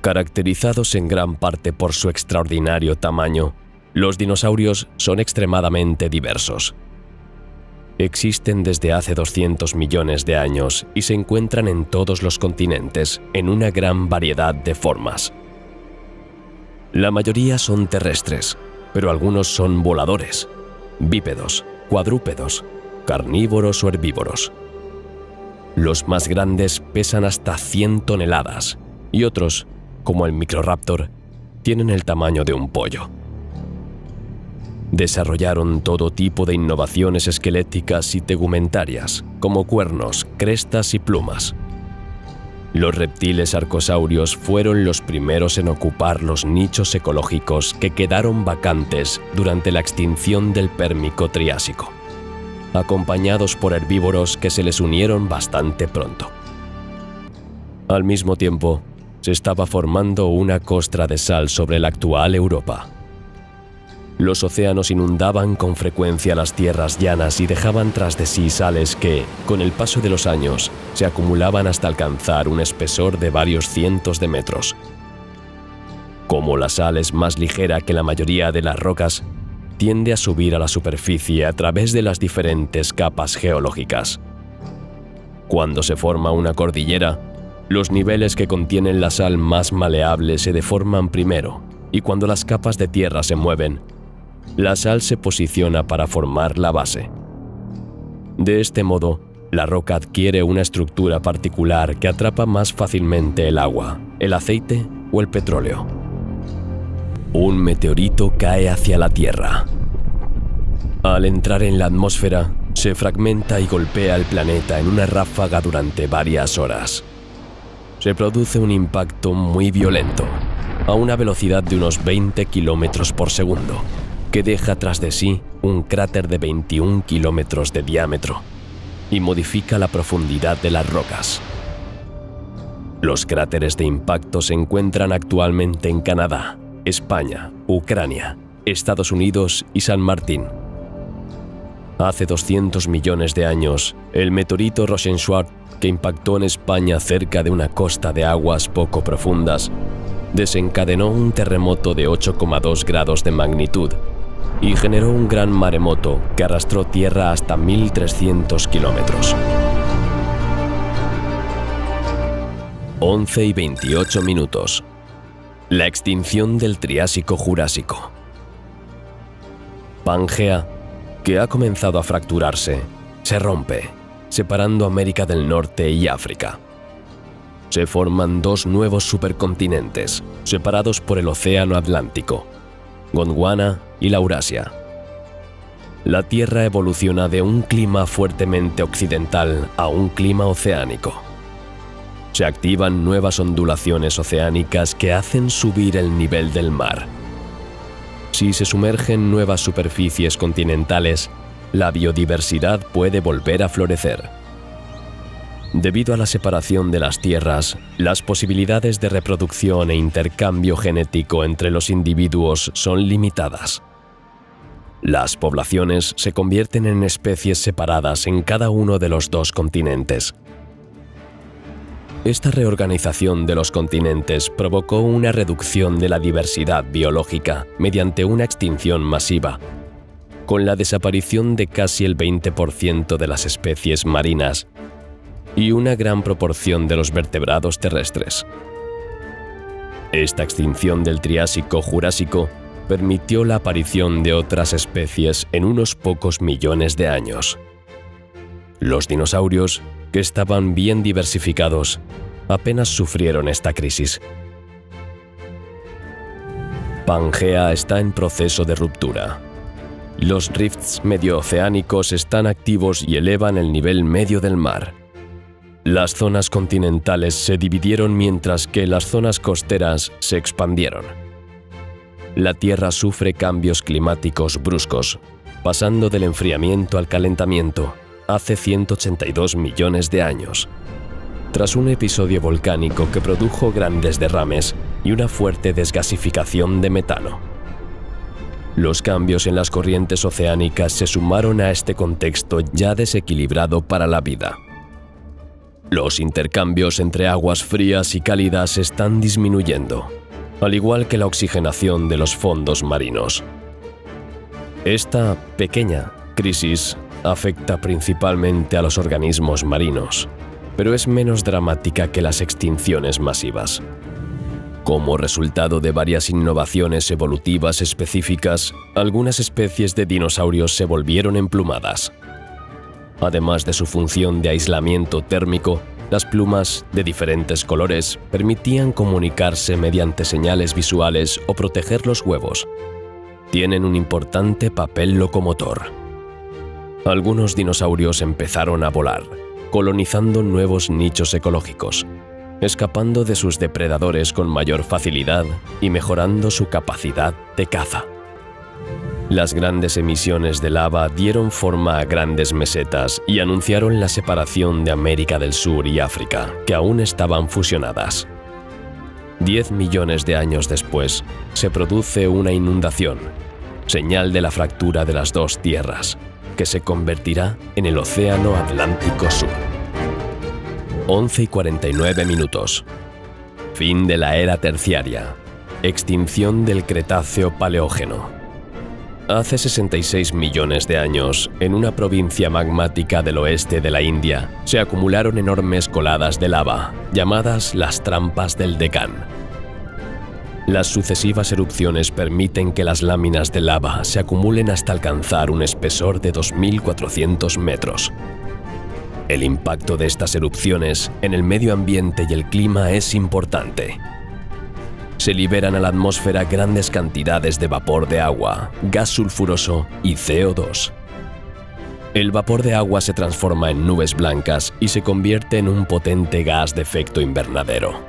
Caracterizados en gran parte por su extraordinario tamaño, los dinosaurios son extremadamente diversos. Existen desde hace 200 millones de años y se encuentran en todos los continentes en una gran variedad de formas. La mayoría son terrestres, pero algunos son voladores, bípedos, cuadrúpedos, carnívoros o herbívoros. Los más grandes pesan hasta 100 toneladas y otros, como el Microraptor, tienen el tamaño de un pollo. Desarrollaron todo tipo de innovaciones esqueléticas y tegumentarias, como cuernos, crestas y plumas. Los reptiles arcosaurios fueron los primeros en ocupar los nichos ecológicos que quedaron vacantes durante la extinción del Pérmico-Triásico, acompañados por herbívoros que se les unieron bastante pronto. Al mismo tiempo, se estaba formando una costra de sal sobre la actual Europa. Los océanos inundaban con frecuencia las tierras llanas y dejaban tras de sí sales que, con el paso de los años, se acumulaban hasta alcanzar un espesor de varios cientos de metros. Como la sal es más ligera que la mayoría de las rocas, tiende a subir a la superficie a través de las diferentes capas geológicas. Cuando se forma una cordillera, los niveles que contienen la sal más maleable se deforman primero, y cuando las capas de tierra se mueven, la sal se posiciona para formar la base. De este modo, la roca adquiere una estructura particular que atrapa más fácilmente el agua, el aceite o el petróleo. Un meteorito cae hacia la Tierra. Al entrar en la atmósfera, se fragmenta y golpea el planeta en una ráfaga durante varias horas. Se produce un impacto muy violento, a una velocidad de unos 20 kilómetros por segundo, que deja tras de sí un cráter de 21 kilómetros de diámetro y modifica la profundidad de las rocas. Los cráteres de impacto se encuentran actualmente en Canadá, España, Ucrania, Estados Unidos y San Martín. Hace 200 millones de años, el meteorito Rosenschwarz, que impactó en España cerca de una costa de aguas poco profundas, desencadenó un terremoto de 8,2 grados de magnitud y generó un gran maremoto que arrastró tierra hasta 1.300 kilómetros. 11:28. La extinción del Triásico-Jurásico. Pangea, que ha comenzado a fracturarse, se rompe, separando América del Norte y África. Se forman dos nuevos supercontinentes, separados por el Océano Atlántico, Gondwana y Laurasia. La Tierra evoluciona de un clima fuertemente occidental a un clima oceánico. Se activan nuevas ondulaciones oceánicas que hacen subir el nivel del mar. Si se sumergen nuevas superficies continentales, la biodiversidad puede volver a florecer. Debido a la separación de las tierras, las posibilidades de reproducción e intercambio genético entre los individuos son limitadas. Las poblaciones se convierten en especies separadas en cada uno de los dos continentes. Esta reorganización de los continentes provocó una reducción de la diversidad biológica mediante una extinción masiva, con la desaparición de casi el 20% de las especies marinas y una gran proporción de los vertebrados terrestres. Esta extinción del Triásico-Jurásico permitió la aparición de otras especies en unos pocos millones de años. Los dinosaurios, que estaban bien diversificados, apenas sufrieron esta crisis. Pangea está en proceso de ruptura. Los rifts mediooceánicos están activos y elevan el nivel medio del mar. Las zonas continentales se dividieron mientras que las zonas costeras se expandieron. La Tierra sufre cambios climáticos bruscos, pasando del enfriamiento al calentamiento hace 182 millones de años, tras un episodio volcánico que produjo grandes derrames y una fuerte desgasificación de metano. Los cambios en las corrientes oceánicas se sumaron a este contexto ya desequilibrado para la vida. Los intercambios entre aguas frías y cálidas están disminuyendo, al igual que la oxigenación de los fondos marinos. Esta pequeña crisis afecta principalmente a los organismos marinos, pero es menos dramática que las extinciones masivas. Como resultado de varias innovaciones evolutivas específicas, algunas especies de dinosaurios se volvieron emplumadas. Además de su función de aislamiento térmico, las plumas, de diferentes colores, permitían comunicarse mediante señales visuales o proteger los huevos. Tienen un importante papel locomotor. Algunos dinosaurios empezaron a volar, colonizando nuevos nichos ecológicos, escapando de sus depredadores con mayor facilidad y mejorando su capacidad de caza. Las grandes emisiones de lava dieron forma a grandes mesetas y anunciaron la separación de América del Sur y África, que aún estaban fusionadas. 10 millones de años después, se produce una inundación, señal de la fractura de las dos tierras, que se convertirá en el Océano Atlántico Sur. 11:49. Fin de la era terciaria. Extinción del Cretáceo-Paleógeno. Hace 66 millones de años, en una provincia magmática del oeste de la India, se acumularon enormes coladas de lava, llamadas las trampas del Deccan. Las sucesivas erupciones permiten que las láminas de lava se acumulen hasta alcanzar un espesor de 2.400 metros. El impacto de estas erupciones en el medio ambiente y el clima es importante. Se liberan a la atmósfera grandes cantidades de vapor de agua, gas sulfuroso y CO2. El vapor de agua se transforma en nubes blancas y se convierte en un potente gas de efecto invernadero.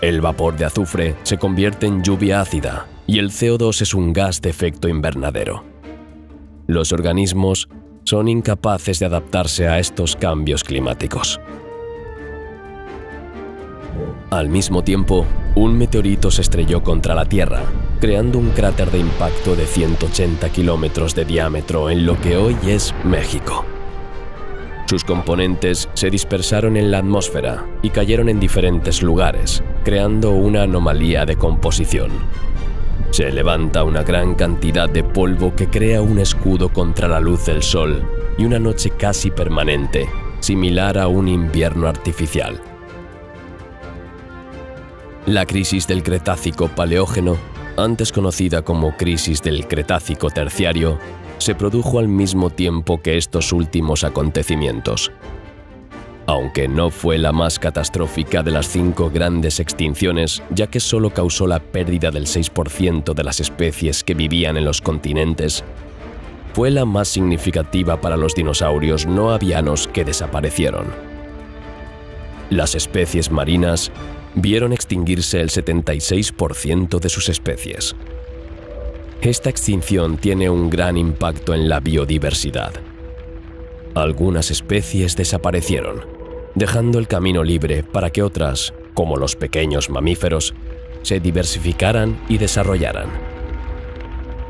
El vapor de azufre se convierte en lluvia ácida y el CO2 es un gas de efecto invernadero. Los organismos son incapaces de adaptarse a estos cambios climáticos. Al mismo tiempo, un meteorito se estrelló contra la Tierra, creando un cráter de impacto de 180 kilómetros de diámetro en lo que hoy es México. Sus componentes se dispersaron en la atmósfera y cayeron en diferentes lugares, creando una anomalía de composición. Se levanta una gran cantidad de polvo que crea un escudo contra la luz del sol y una noche casi permanente, similar a un invierno artificial. La crisis del Cretácico-Paleógeno, antes conocida como crisis del Cretácico terciario, se produjo al mismo tiempo que estos últimos acontecimientos. Aunque no fue la más catastrófica de las 5 grandes extinciones, ya que solo causó la pérdida del 6% de las especies que vivían en los continentes, fue la más significativa para los dinosaurios no avianos que desaparecieron. Las especies marinas vieron extinguirse el 76% de sus especies. Esta extinción tiene un gran impacto en la biodiversidad. Algunas especies desaparecieron, dejando el camino libre para que otras, como los pequeños mamíferos, se diversificaran y desarrollaran.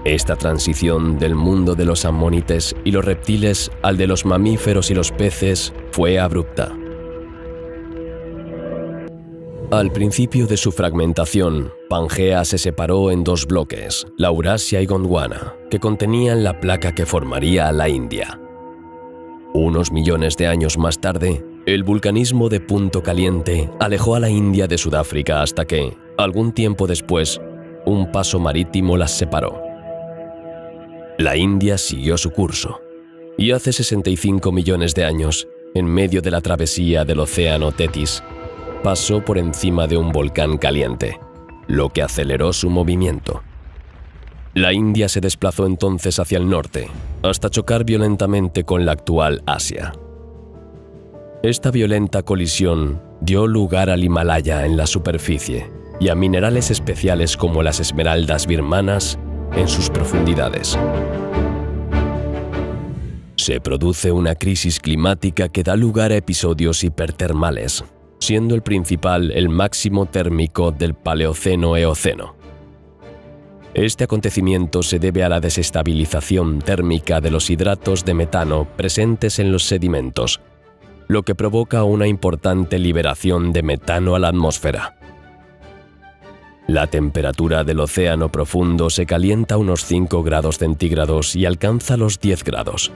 Esta transición del mundo de los ammonítes y los reptiles al de los mamíferos y los peces fue abrupta. Al principio de su fragmentación, Pangea se separó en 2 bloques, Laurasia y Gondwana, que contenían la placa que formaría la India. Unos millones de años más tarde, el vulcanismo de Punto Caliente alejó a la India de Sudáfrica hasta que, algún tiempo después, un paso marítimo las separó. La India siguió su curso, y hace 65 millones de años, en medio de la travesía del océano Tetis, pasó por encima de un volcán caliente, lo que aceleró su movimiento. La India se desplazó entonces hacia el norte, hasta chocar violentamente con la actual Asia. Esta violenta colisión dio lugar al Himalaya en la superficie y a minerales especiales como las esmeraldas birmanas en sus profundidades. Se produce una crisis climática que da lugar a episodios hipertermales, siendo el principal el máximo térmico del Paleoceno-Eoceno. Este acontecimiento se debe a la desestabilización térmica de los hidratos de metano presentes en los sedimentos, lo que provoca una importante liberación de metano a la atmósfera. La temperatura del océano profundo se calienta a unos 5 grados centígrados y alcanza los 10 grados.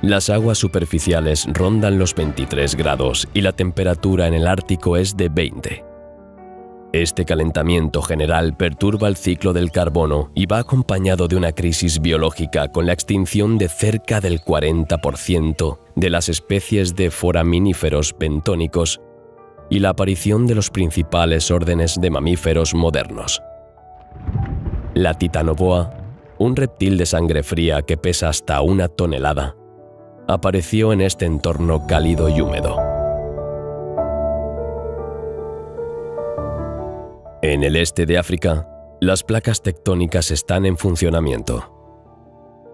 Las aguas superficiales rondan los 23 grados y la temperatura en el Ártico es de 20. Este calentamiento general perturba el ciclo del carbono y va acompañado de una crisis biológica con la extinción de cerca del 40% de las especies de foraminíferos bentónicos y la aparición de los principales órdenes de mamíferos modernos. La titanoboa, un reptil de sangre fría que pesa hasta 1 tonelada, apareció en este entorno cálido y húmedo. En el este de África, las placas tectónicas están en funcionamiento.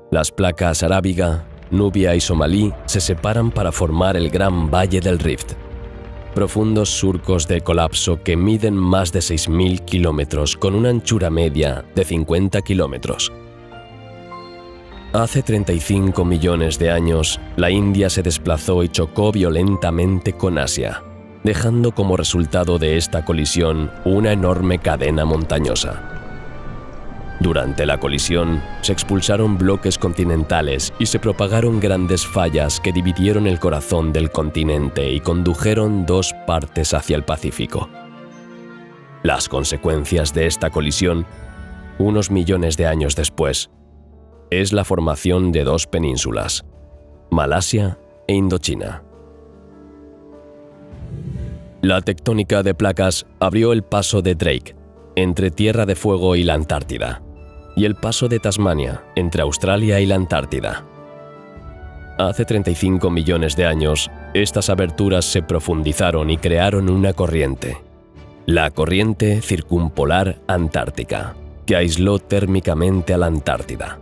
Las placas Arábiga, Nubia y Somalí se separan para formar el Gran Valle del Rift, profundos surcos de colapso que miden más de 6.000 kilómetros con una anchura media de 50 kilómetros. Hace 35 millones de años, la India se desplazó y chocó violentamente con Asia, dejando como resultado de esta colisión una enorme cadena montañosa. Durante la colisión, se expulsaron bloques continentales y se propagaron grandes fallas que dividieron el corazón del continente y condujeron 2 partes hacia el Pacífico. Las consecuencias de esta colisión, unos millones de años después, es la formación de 2 penínsulas, Malasia e Indochina. La tectónica de placas abrió el paso de Drake, entre Tierra de Fuego y la Antártida, y el paso de Tasmania, entre Australia y la Antártida. Hace 35 millones de años, estas aberturas se profundizaron y crearon una corriente, la corriente circumpolar antártica, que aisló térmicamente a la Antártida.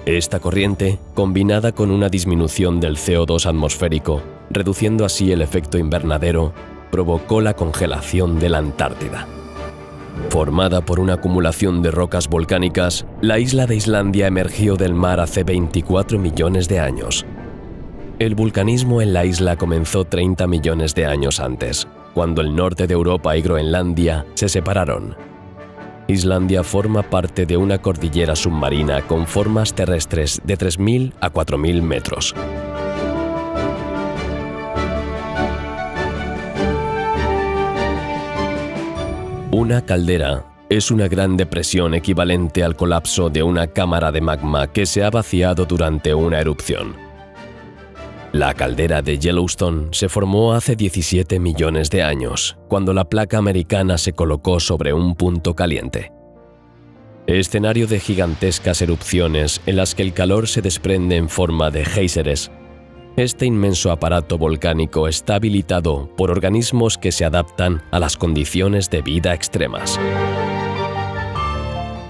Esta corriente, combinada con una disminución del CO2 atmosférico, reduciendo así el efecto invernadero, provocó la congelación de la Antártida. Formada por una acumulación de rocas volcánicas, la isla de Islandia emergió del mar hace 24 millones de años. El vulcanismo en la isla comenzó 30 millones de años antes, cuando el norte de Europa y Groenlandia se separaron. Islandia forma parte de una cordillera submarina con formas terrestres de 3.000 a 4.000 metros. Una caldera es una gran depresión equivalente al colapso de una cámara de magma que se ha vaciado durante una erupción. La caldera de Yellowstone se formó hace 17 millones de años, cuando la placa americana se colocó sobre un punto caliente. Escenario de gigantescas erupciones en las que el calor se desprende en forma de géiseres. Este inmenso aparato volcánico está habilitado por organismos que se adaptan a las condiciones de vida extremas.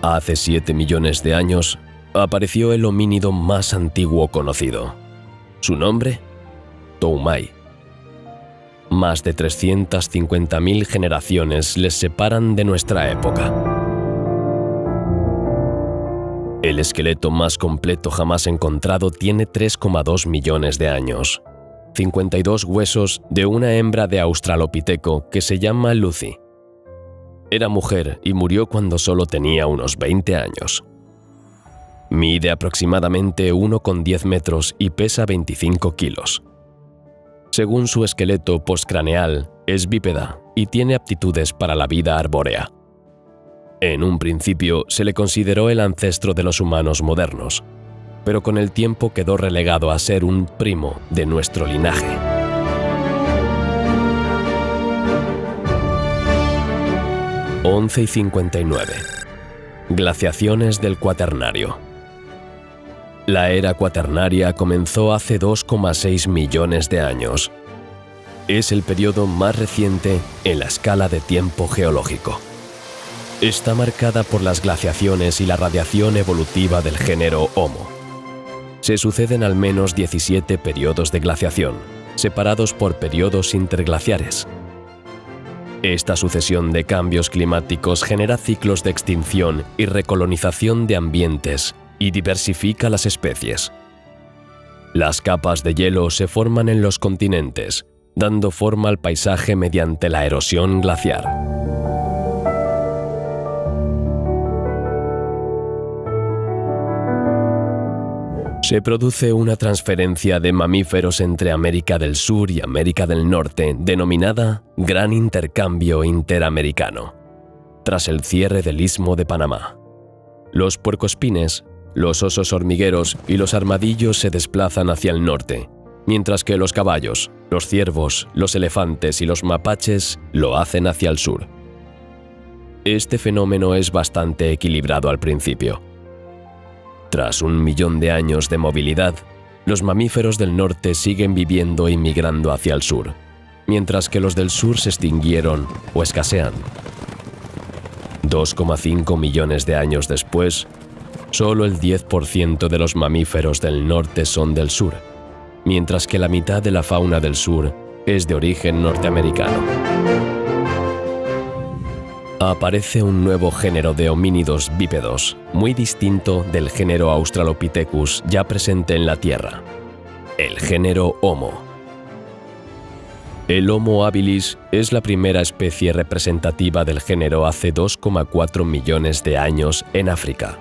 Hace 7 millones de años, apareció el homínido más antiguo conocido. Su nombre, Toumai. Más de 350.000 generaciones les separan de nuestra época. El esqueleto más completo jamás encontrado tiene 3,2 millones de años. 52 huesos de una hembra de Australopiteco que se llama Lucy. Era mujer y murió cuando solo tenía unos 20 años. Mide aproximadamente 1,10 metros y pesa 25 kilos. Según su esqueleto postcraneal, es bípeda y tiene aptitudes para la vida arbórea. En un principio se le consideró el ancestro de los humanos modernos, pero con el tiempo quedó relegado a ser un primo de nuestro linaje. (11:59) Glaciaciones del Cuaternario. La era cuaternaria comenzó hace 2,6 millones de años. Es el periodo más reciente en la escala de tiempo geológico. Está marcada por las glaciaciones y la radiación evolutiva del género Homo. Se suceden al menos 17 periodos de glaciación, separados por periodos interglaciares. Esta sucesión de cambios climáticos genera ciclos de extinción y recolonización de ambientes y diversifica las especies. Las capas de hielo se forman en los continentes, dando forma al paisaje mediante la erosión glaciar. Se produce una transferencia de mamíferos entre América del Sur y América del Norte denominada Gran Intercambio Interamericano, tras el cierre del Istmo de Panamá. Los puercoespines, los osos hormigueros y los armadillos se desplazan hacia el norte, mientras que los caballos, los ciervos, los elefantes y los mapaches lo hacen hacia el sur. Este fenómeno es bastante equilibrado al principio. Tras 1 millón de años de movilidad, los mamíferos del norte siguen viviendo y migrando hacia el sur, mientras que los del sur se extinguieron o escasean. 2,5 millones de años después, solo el 10% de los mamíferos del norte son del sur, mientras que la mitad de la fauna del sur es de origen norteamericano. Aparece un nuevo género de homínidos bípedos, muy distinto del género Australopithecus ya presente en la Tierra, el género Homo. El Homo habilis es la primera especie representativa del género hace 2,4 millones de años en África.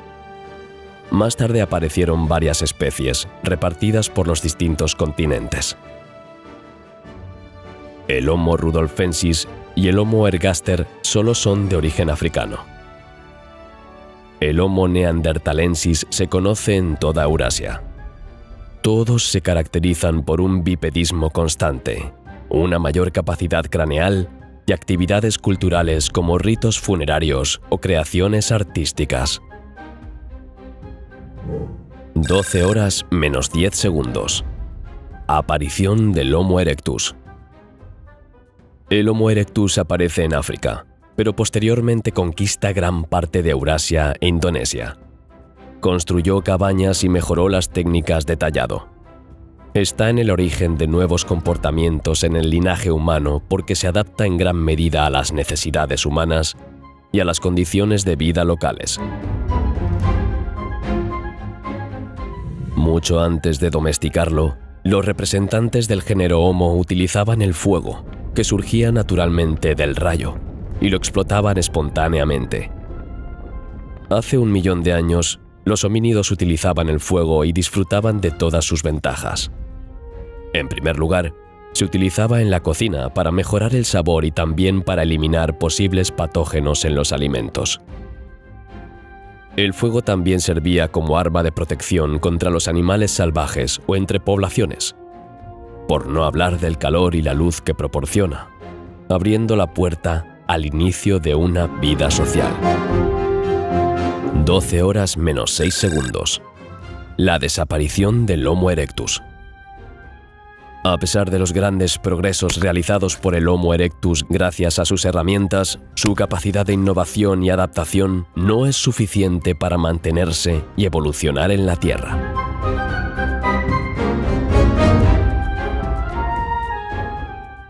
Más tarde aparecieron varias especies, repartidas por los distintos continentes. El Homo rudolfensis y el Homo ergaster solo son de origen africano. El Homo neanderthalensis se conoce en toda Eurasia. Todos se caracterizan por un bipedismo constante, una mayor capacidad craneal y actividades culturales como ritos funerarios o creaciones artísticas. 12 horas menos 10 segundos. Aparición del Homo erectus. El Homo erectus aparece en África, pero posteriormente conquista gran parte de Eurasia e Indonesia. Construyó cabañas y mejoró las técnicas de tallado. Está en el origen de nuevos comportamientos en el linaje humano porque se adapta en gran medida a las necesidades humanas y a las condiciones de vida locales. Mucho antes de domesticarlo, los representantes del género Homo utilizaban el fuego, que surgía naturalmente del rayo, y lo explotaban espontáneamente. Hace 1 millón de años, los homínidos utilizaban el fuego y disfrutaban de todas sus ventajas. En primer lugar, se utilizaba en la cocina para mejorar el sabor y también para eliminar posibles patógenos en los alimentos. El fuego también servía como arma de protección contra los animales salvajes o entre poblaciones, por no hablar del calor y la luz que proporciona, abriendo la puerta al inicio de una vida social. 12 horas menos 6 segundos. La desaparición del Homo erectus. A pesar de los grandes progresos realizados por el Homo erectus gracias a sus herramientas, su capacidad de innovación y adaptación no es suficiente para mantenerse y evolucionar en la Tierra.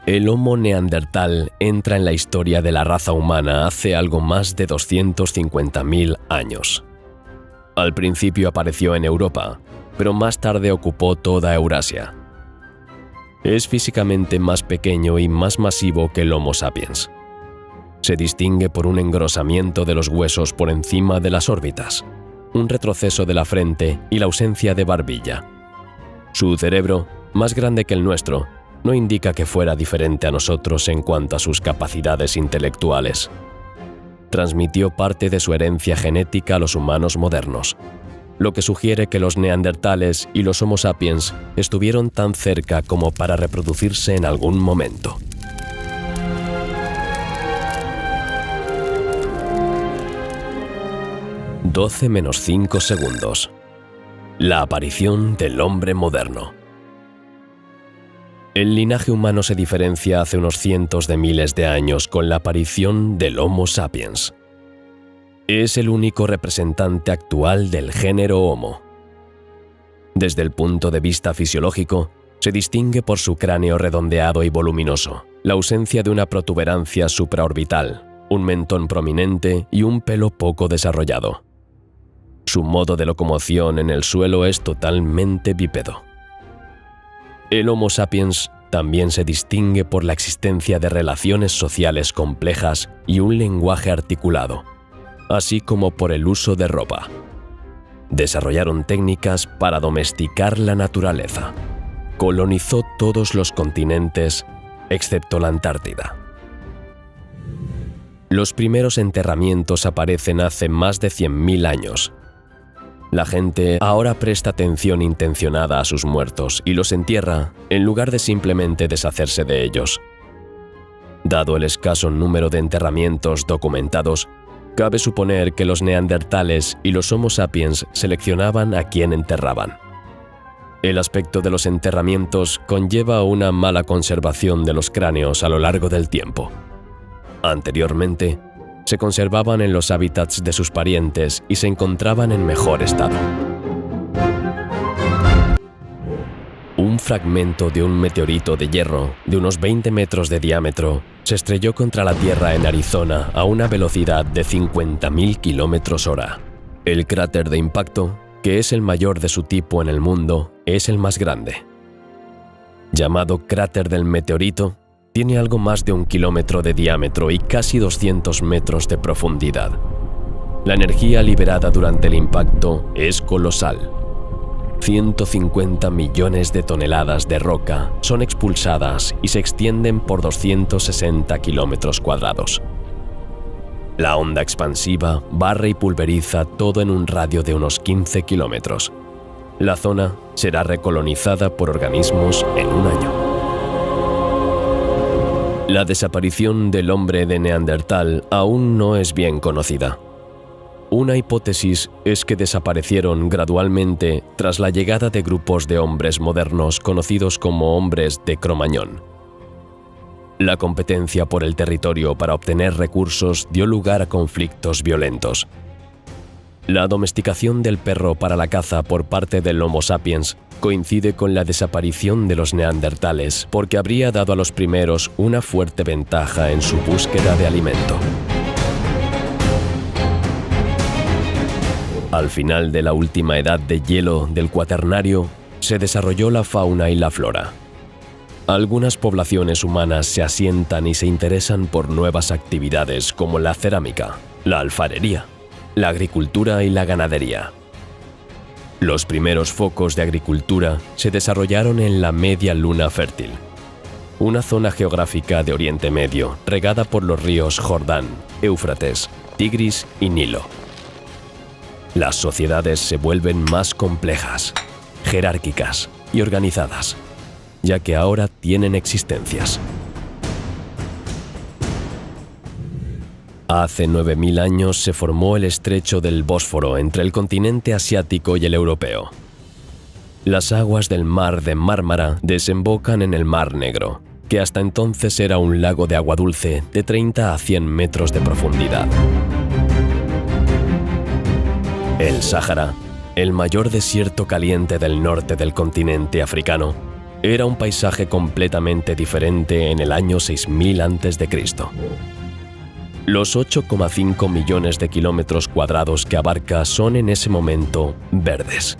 El Homo neandertal entra en la historia de la raza humana hace algo más de 250.000 años. Al principio apareció en Europa, pero más tarde ocupó toda Eurasia. Es físicamente más pequeño y más masivo que el Homo sapiens. Se distingue por un engrosamiento de los huesos por encima de las órbitas, un retroceso de la frente y la ausencia de barbilla. Su cerebro, más grande que el nuestro, no indica que fuera diferente a nosotros en cuanto a sus capacidades intelectuales. Transmitió parte de su herencia genética a los humanos modernos, lo que sugiere que los neandertales y los Homo sapiens estuvieron tan cerca como para reproducirse en algún momento. «12 menos 5 segundos. La aparición del hombre moderno». El linaje humano se diferencia hace unos cientos de miles de años con la aparición del Homo sapiens. Es el único representante actual del género Homo. Desde el punto de vista fisiológico, se distingue por su cráneo redondeado y voluminoso, la ausencia de una protuberancia supraorbital, un mentón prominente y un pelo poco desarrollado. Su modo de locomoción en el suelo es totalmente bípedo. El Homo sapiens también se distingue por la existencia de relaciones sociales complejas y un lenguaje articulado, así como por el uso de ropa. Desarrollaron técnicas para domesticar la naturaleza. Colonizó todos los continentes, excepto la Antártida. Los primeros enterramientos aparecen hace más de 100.000 años. La gente ahora presta atención intencionada a sus muertos y los entierra en lugar de simplemente deshacerse de ellos. Dado el escaso número de enterramientos documentados, cabe suponer que los neandertales y los Homo sapiens seleccionaban a quién enterraban. El aspecto de los enterramientos conlleva una mala conservación de los cráneos a lo largo del tiempo. Anteriormente, se conservaban en los hábitats de sus parientes y se encontraban en mejor estado. Un fragmento de un meteorito de hierro de unos 20 metros de diámetro se estrelló contra la Tierra en Arizona a una velocidad de 50.000 km/h. El cráter de impacto, que es el mayor de su tipo en el mundo, es el más grande. Llamado cráter del meteorito, tiene algo más de 1 kilómetro de diámetro y casi 200 metros de profundidad. La energía liberada durante el impacto es colosal. 150 millones de toneladas de roca son expulsadas y se extienden por 260 kilómetros cuadrados. La onda expansiva barre y pulveriza todo en un radio de unos 15 kilómetros. La zona será recolonizada por organismos en un año. La desaparición del hombre de Neandertal aún no es bien conocida. Una hipótesis es que desaparecieron gradualmente tras la llegada de grupos de hombres modernos conocidos como hombres de Cromañón. La competencia por el territorio para obtener recursos dio lugar a conflictos violentos. La domesticación del perro para la caza por parte del Homo sapiens coincide con la desaparición de los neandertales porque habría dado a los primeros una fuerte ventaja en su búsqueda de alimento. Al final de la última edad de hielo del Cuaternario, se desarrolló la fauna y la flora. Algunas poblaciones humanas se asientan y se interesan por nuevas actividades como la cerámica, la alfarería, la agricultura y la ganadería. Los primeros focos de agricultura se desarrollaron en la Media Luna Fértil, una zona geográfica de Oriente Medio regada por los ríos Jordán, Éufrates, Tigris y Nilo. Las sociedades se vuelven más complejas, jerárquicas y organizadas, ya que ahora tienen existencias. Hace 9.000 años se formó el estrecho del Bósforo entre el continente asiático y el europeo. Las aguas del mar de Mármara desembocan en el Mar Negro, que hasta entonces era un lago de agua dulce de 30 a 100 metros de profundidad. El Sáhara, el mayor desierto caliente del norte del continente africano, era un paisaje completamente diferente en el año 6000 a.C. Los 8,5 millones de kilómetros cuadrados que abarca son en ese momento verdes.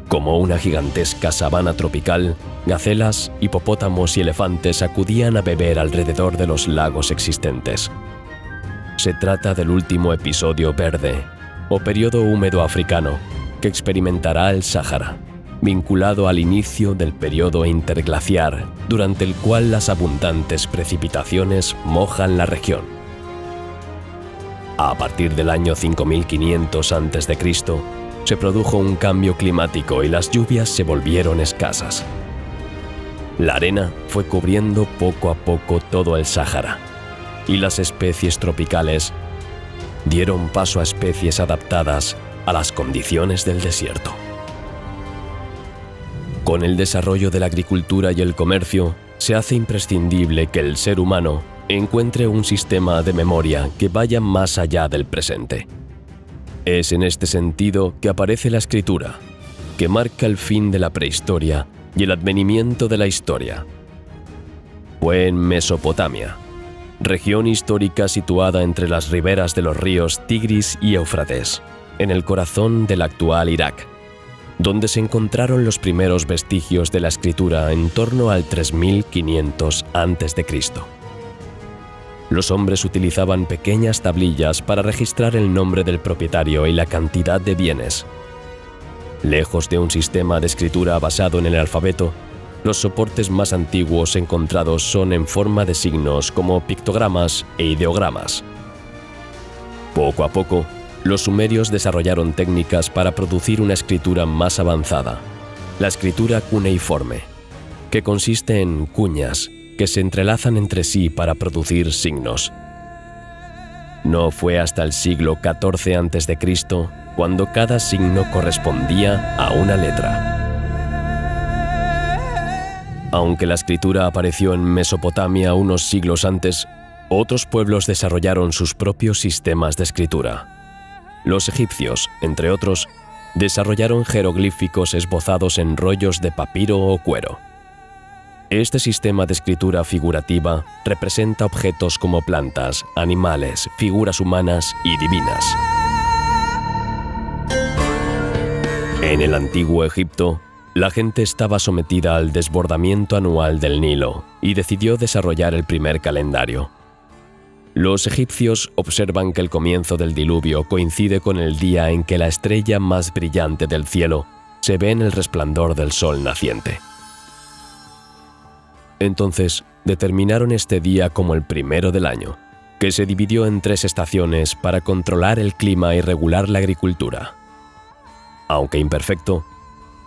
Como una gigantesca sabana tropical, gacelas, hipopótamos y elefantes acudían a beber alrededor de los lagos existentes. Se trata del último episodio verde, o periodo húmedo africano, que experimentará el Sáhara, vinculado al inicio del periodo interglaciar, durante el cual las abundantes precipitaciones mojan la región. A partir del año 5500 a.C., se produjo un cambio climático y las lluvias se volvieron escasas. La arena fue cubriendo poco a poco todo el Sáhara, y las especies tropicales dieron paso a especies adaptadas a las condiciones del desierto. Con el desarrollo de la agricultura y el comercio, se hace imprescindible que el ser humano encuentre un sistema de memoria que vaya más allá del presente. Es en este sentido que aparece la escritura, que marca el fin de la prehistoria y el advenimiento de la historia. Fue en Mesopotamia, región histórica situada entre las riberas de los ríos Tigris y Éufrates, en el corazón del actual Irak, donde se encontraron los primeros vestigios de la escritura en torno al 3500 a.C. Los hombres utilizaban pequeñas tablillas para registrar el nombre del propietario y la cantidad de bienes. Lejos de un sistema de escritura basado en el alfabeto, los soportes más antiguos encontrados son en forma de signos como pictogramas e ideogramas. Poco a poco, los sumerios desarrollaron técnicas para producir una escritura más avanzada, la escritura cuneiforme, que consiste en cuñas que se entrelazan entre sí para producir signos. No fue hasta el siglo XIV a.C. cuando cada signo correspondía a una letra. Aunque la escritura apareció en Mesopotamia unos siglos antes, otros pueblos desarrollaron sus propios sistemas de escritura. Los egipcios, entre otros, desarrollaron jeroglíficos esbozados en rollos de papiro o cuero. Este sistema de escritura figurativa representa objetos como plantas, animales, figuras humanas y divinas. En el antiguo Egipto, la gente estaba sometida al desbordamiento anual del Nilo y decidió desarrollar el primer calendario. Los egipcios observan que el comienzo del diluvio coincide con el día en que la estrella más brillante del cielo se ve en el resplandor del sol naciente. Entonces, determinaron este día como el primero del año, que se dividió en 3 estaciones para controlar el clima y regular la agricultura. Aunque imperfecto,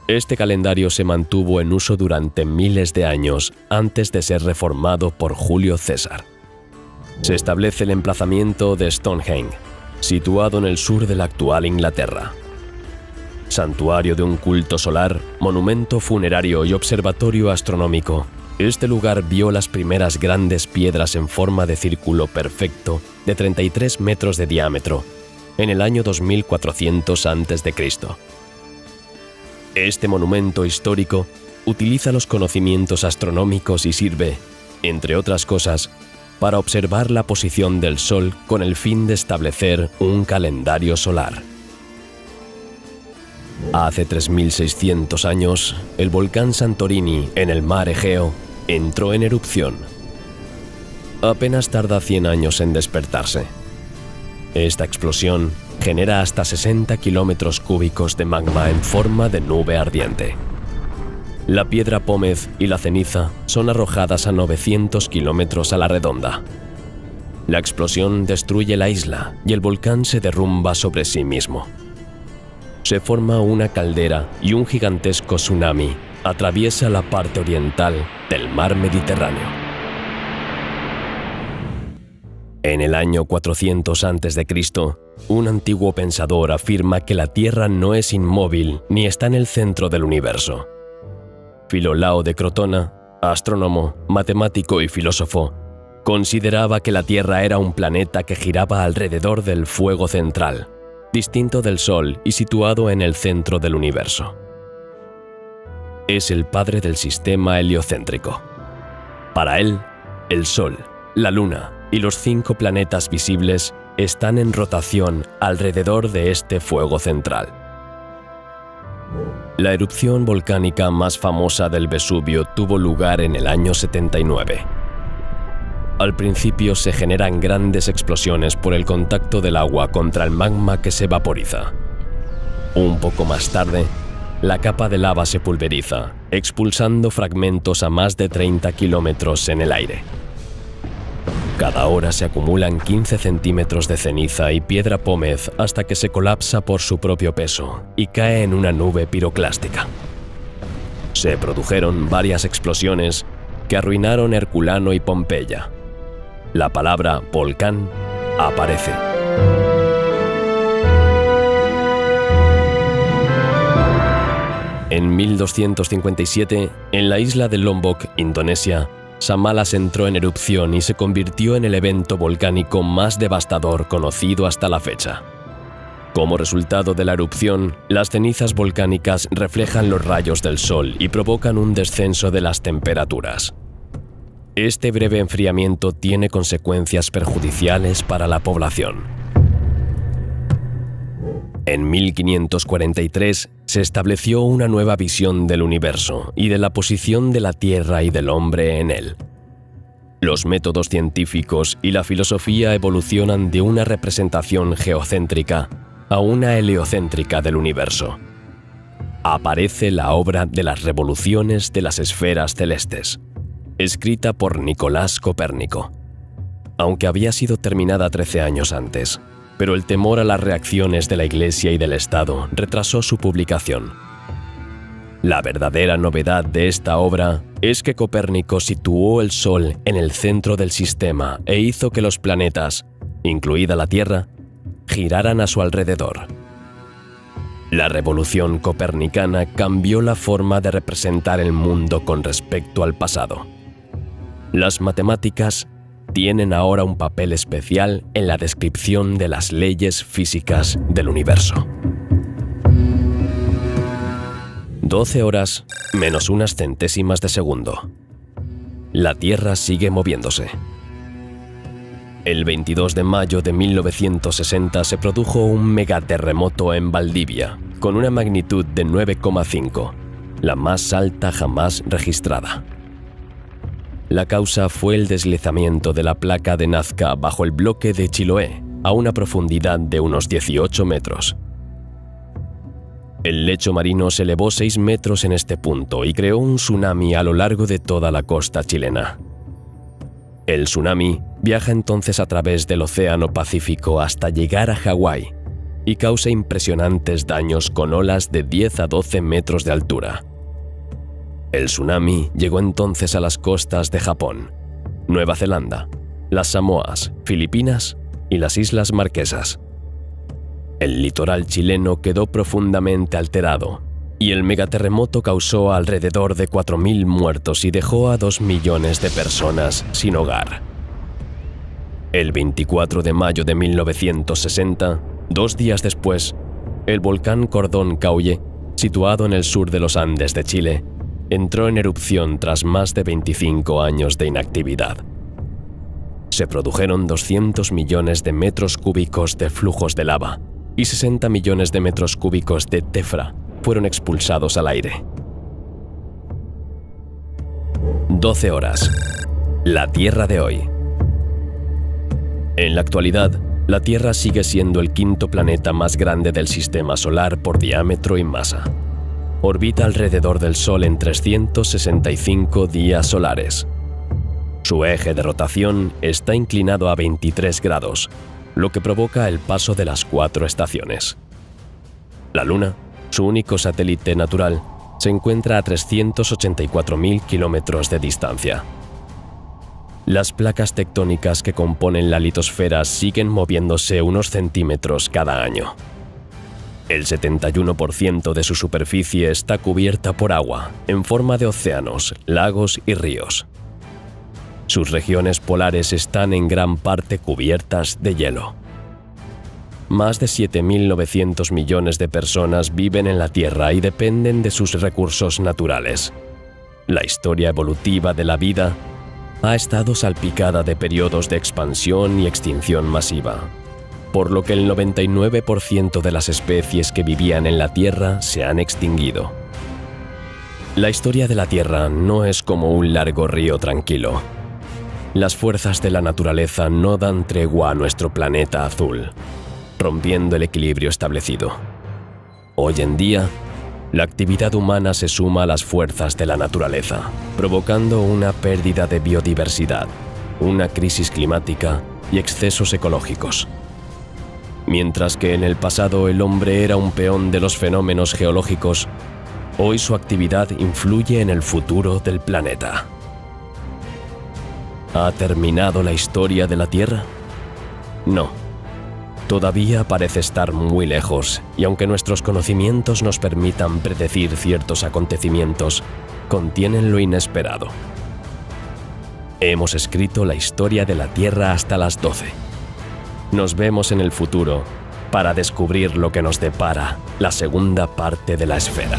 este calendario se mantuvo en uso durante miles de años antes de ser reformado por Julio César. Se establece el emplazamiento de Stonehenge, situado en el sur de la actual Inglaterra. Santuario de un culto solar, monumento funerario y observatorio astronómico, este lugar vio las primeras grandes piedras en forma de círculo perfecto de 33 metros de diámetro en el año 2400 a.C. Este monumento histórico utiliza los conocimientos astronómicos y sirve, entre otras cosas, para observar la posición del Sol con el fin de establecer un calendario solar. Hace 3600 años, el volcán Santorini, en el mar Egeo, entró en erupción. Apenas tarda 100 años en despertarse. Esta explosión genera hasta 60 kilómetros cúbicos de magma en forma de nube ardiente. La piedra pómez y la ceniza son arrojadas a 900 kilómetros a la redonda. La explosión destruye la isla y el volcán se derrumba sobre sí mismo. Se forma una caldera y un gigantesco tsunami atraviesa la parte oriental del mar Mediterráneo. En el año 400 a.C., un antiguo pensador afirma que la Tierra no es inmóvil ni está en el centro del universo. Filolao de Crotona, astrónomo, matemático y filósofo, consideraba que la Tierra era un planeta que giraba alrededor del fuego central, distinto del Sol y situado en el centro del universo. Es el padre del sistema heliocéntrico. Para él, el Sol, la Luna y los 5 planetas visibles están en rotación alrededor de este fuego central. La erupción volcánica más famosa del Vesubio tuvo lugar en el año 79. Al principio se generan grandes explosiones por el contacto del agua contra el magma que se vaporiza. Un poco más tarde, la capa de lava se pulveriza, expulsando fragmentos a más de 30 kilómetros en el aire. Cada hora se acumulan 15 centímetros de ceniza y piedra pómez hasta que se colapsa por su propio peso y cae en una nube piroclástica. Se produjeron varias explosiones que arruinaron Herculano y Pompeya. La palabra volcán aparece. En 1257, en la isla de Lombok, Indonesia, Samalas entró en erupción y se convirtió en el evento volcánico más devastador conocido hasta la fecha. Como resultado de la erupción, las cenizas volcánicas reflejan los rayos del sol y provocan un descenso de las temperaturas. Este breve enfriamiento tiene consecuencias perjudiciales para la población. En 1543 se estableció una nueva visión del universo y de la posición de la Tierra y del hombre en él. Los métodos científicos y la filosofía evolucionan de una representación geocéntrica a una heliocéntrica del universo. Aparece la obra de las revoluciones de las esferas celestes, escrita por Nicolás Copérnico, aunque había sido terminada 13 años antes, pero el temor a las reacciones de la Iglesia y del Estado retrasó su publicación. La verdadera novedad de esta obra es que Copérnico situó el Sol en el centro del sistema e hizo que los planetas, incluida la Tierra, giraran a su alrededor. La revolución copernicana cambió la forma de representar el mundo con respecto al pasado. Las matemáticas tienen ahora un papel especial en la descripción de las leyes físicas del universo. 12 horas menos unas centésimas de segundo. La Tierra sigue moviéndose. El 22 de mayo de 1960 se produjo un megaterremoto en Valdivia, con una magnitud de 9,5, la más alta jamás registrada. La causa fue el deslizamiento de la placa de Nazca bajo el bloque de Chiloé, a una profundidad de unos 18 metros. El lecho marino se elevó 6 metros en este punto y creó un tsunami a lo largo de toda la costa chilena. El tsunami viaja entonces a través del Océano Pacífico hasta llegar a Hawái y causa impresionantes daños con olas de 10 a 12 metros de altura. El tsunami llegó entonces a las costas de Japón, Nueva Zelanda, las Samoas, Filipinas y las Islas Marquesas. El litoral chileno quedó profundamente alterado y el megaterremoto causó alrededor de 4.000 muertos y dejó a 2 millones de personas sin hogar. El 24 de mayo de 1960, 2 días después, el volcán Cordón Caulle, situado en el sur de los Andes de Chile, entró en erupción tras más de 25 años de inactividad. Se produjeron 200 millones de metros cúbicos de flujos de lava y 60 millones de metros cúbicos de tefra fueron expulsados al aire. 12 horas. La Tierra de hoy. En la actualidad, la Tierra sigue siendo el 5º planeta más grande del sistema solar por diámetro y masa. Orbita alrededor del Sol en 365 días solares. Su eje de rotación está inclinado a 23 grados, lo que provoca el paso de las 4 estaciones. La Luna, su único satélite natural, se encuentra a 384.000 kilómetros de distancia. Las placas tectónicas que componen la litosfera siguen moviéndose unos centímetros cada año. El 71% de su superficie está cubierta por agua, en forma de océanos, lagos y ríos. Sus regiones polares están en gran parte cubiertas de hielo. Más de 7.900 millones de personas viven en la Tierra y dependen de sus recursos naturales. La historia evolutiva de la vida ha estado salpicada de periodos de expansión y extinción masiva, por lo que el 99% de las especies que vivían en la Tierra se han extinguido. La historia de la Tierra no es como un largo río tranquilo. Las fuerzas de la naturaleza no dan tregua a nuestro planeta azul, rompiendo el equilibrio establecido. Hoy en día, la actividad humana se suma a las fuerzas de la naturaleza, provocando una pérdida de biodiversidad, una crisis climática y excesos ecológicos. Mientras que en el pasado el hombre era un peón de los fenómenos geológicos, hoy su actividad influye en el futuro del planeta. ¿Ha terminado la historia de la Tierra? No. Todavía parece estar muy lejos, y aunque nuestros conocimientos nos permitan predecir ciertos acontecimientos, contienen lo inesperado. Hemos escrito la historia de la Tierra hasta las 12. Nos vemos en el futuro para descubrir lo que nos depara la segunda parte de la esfera.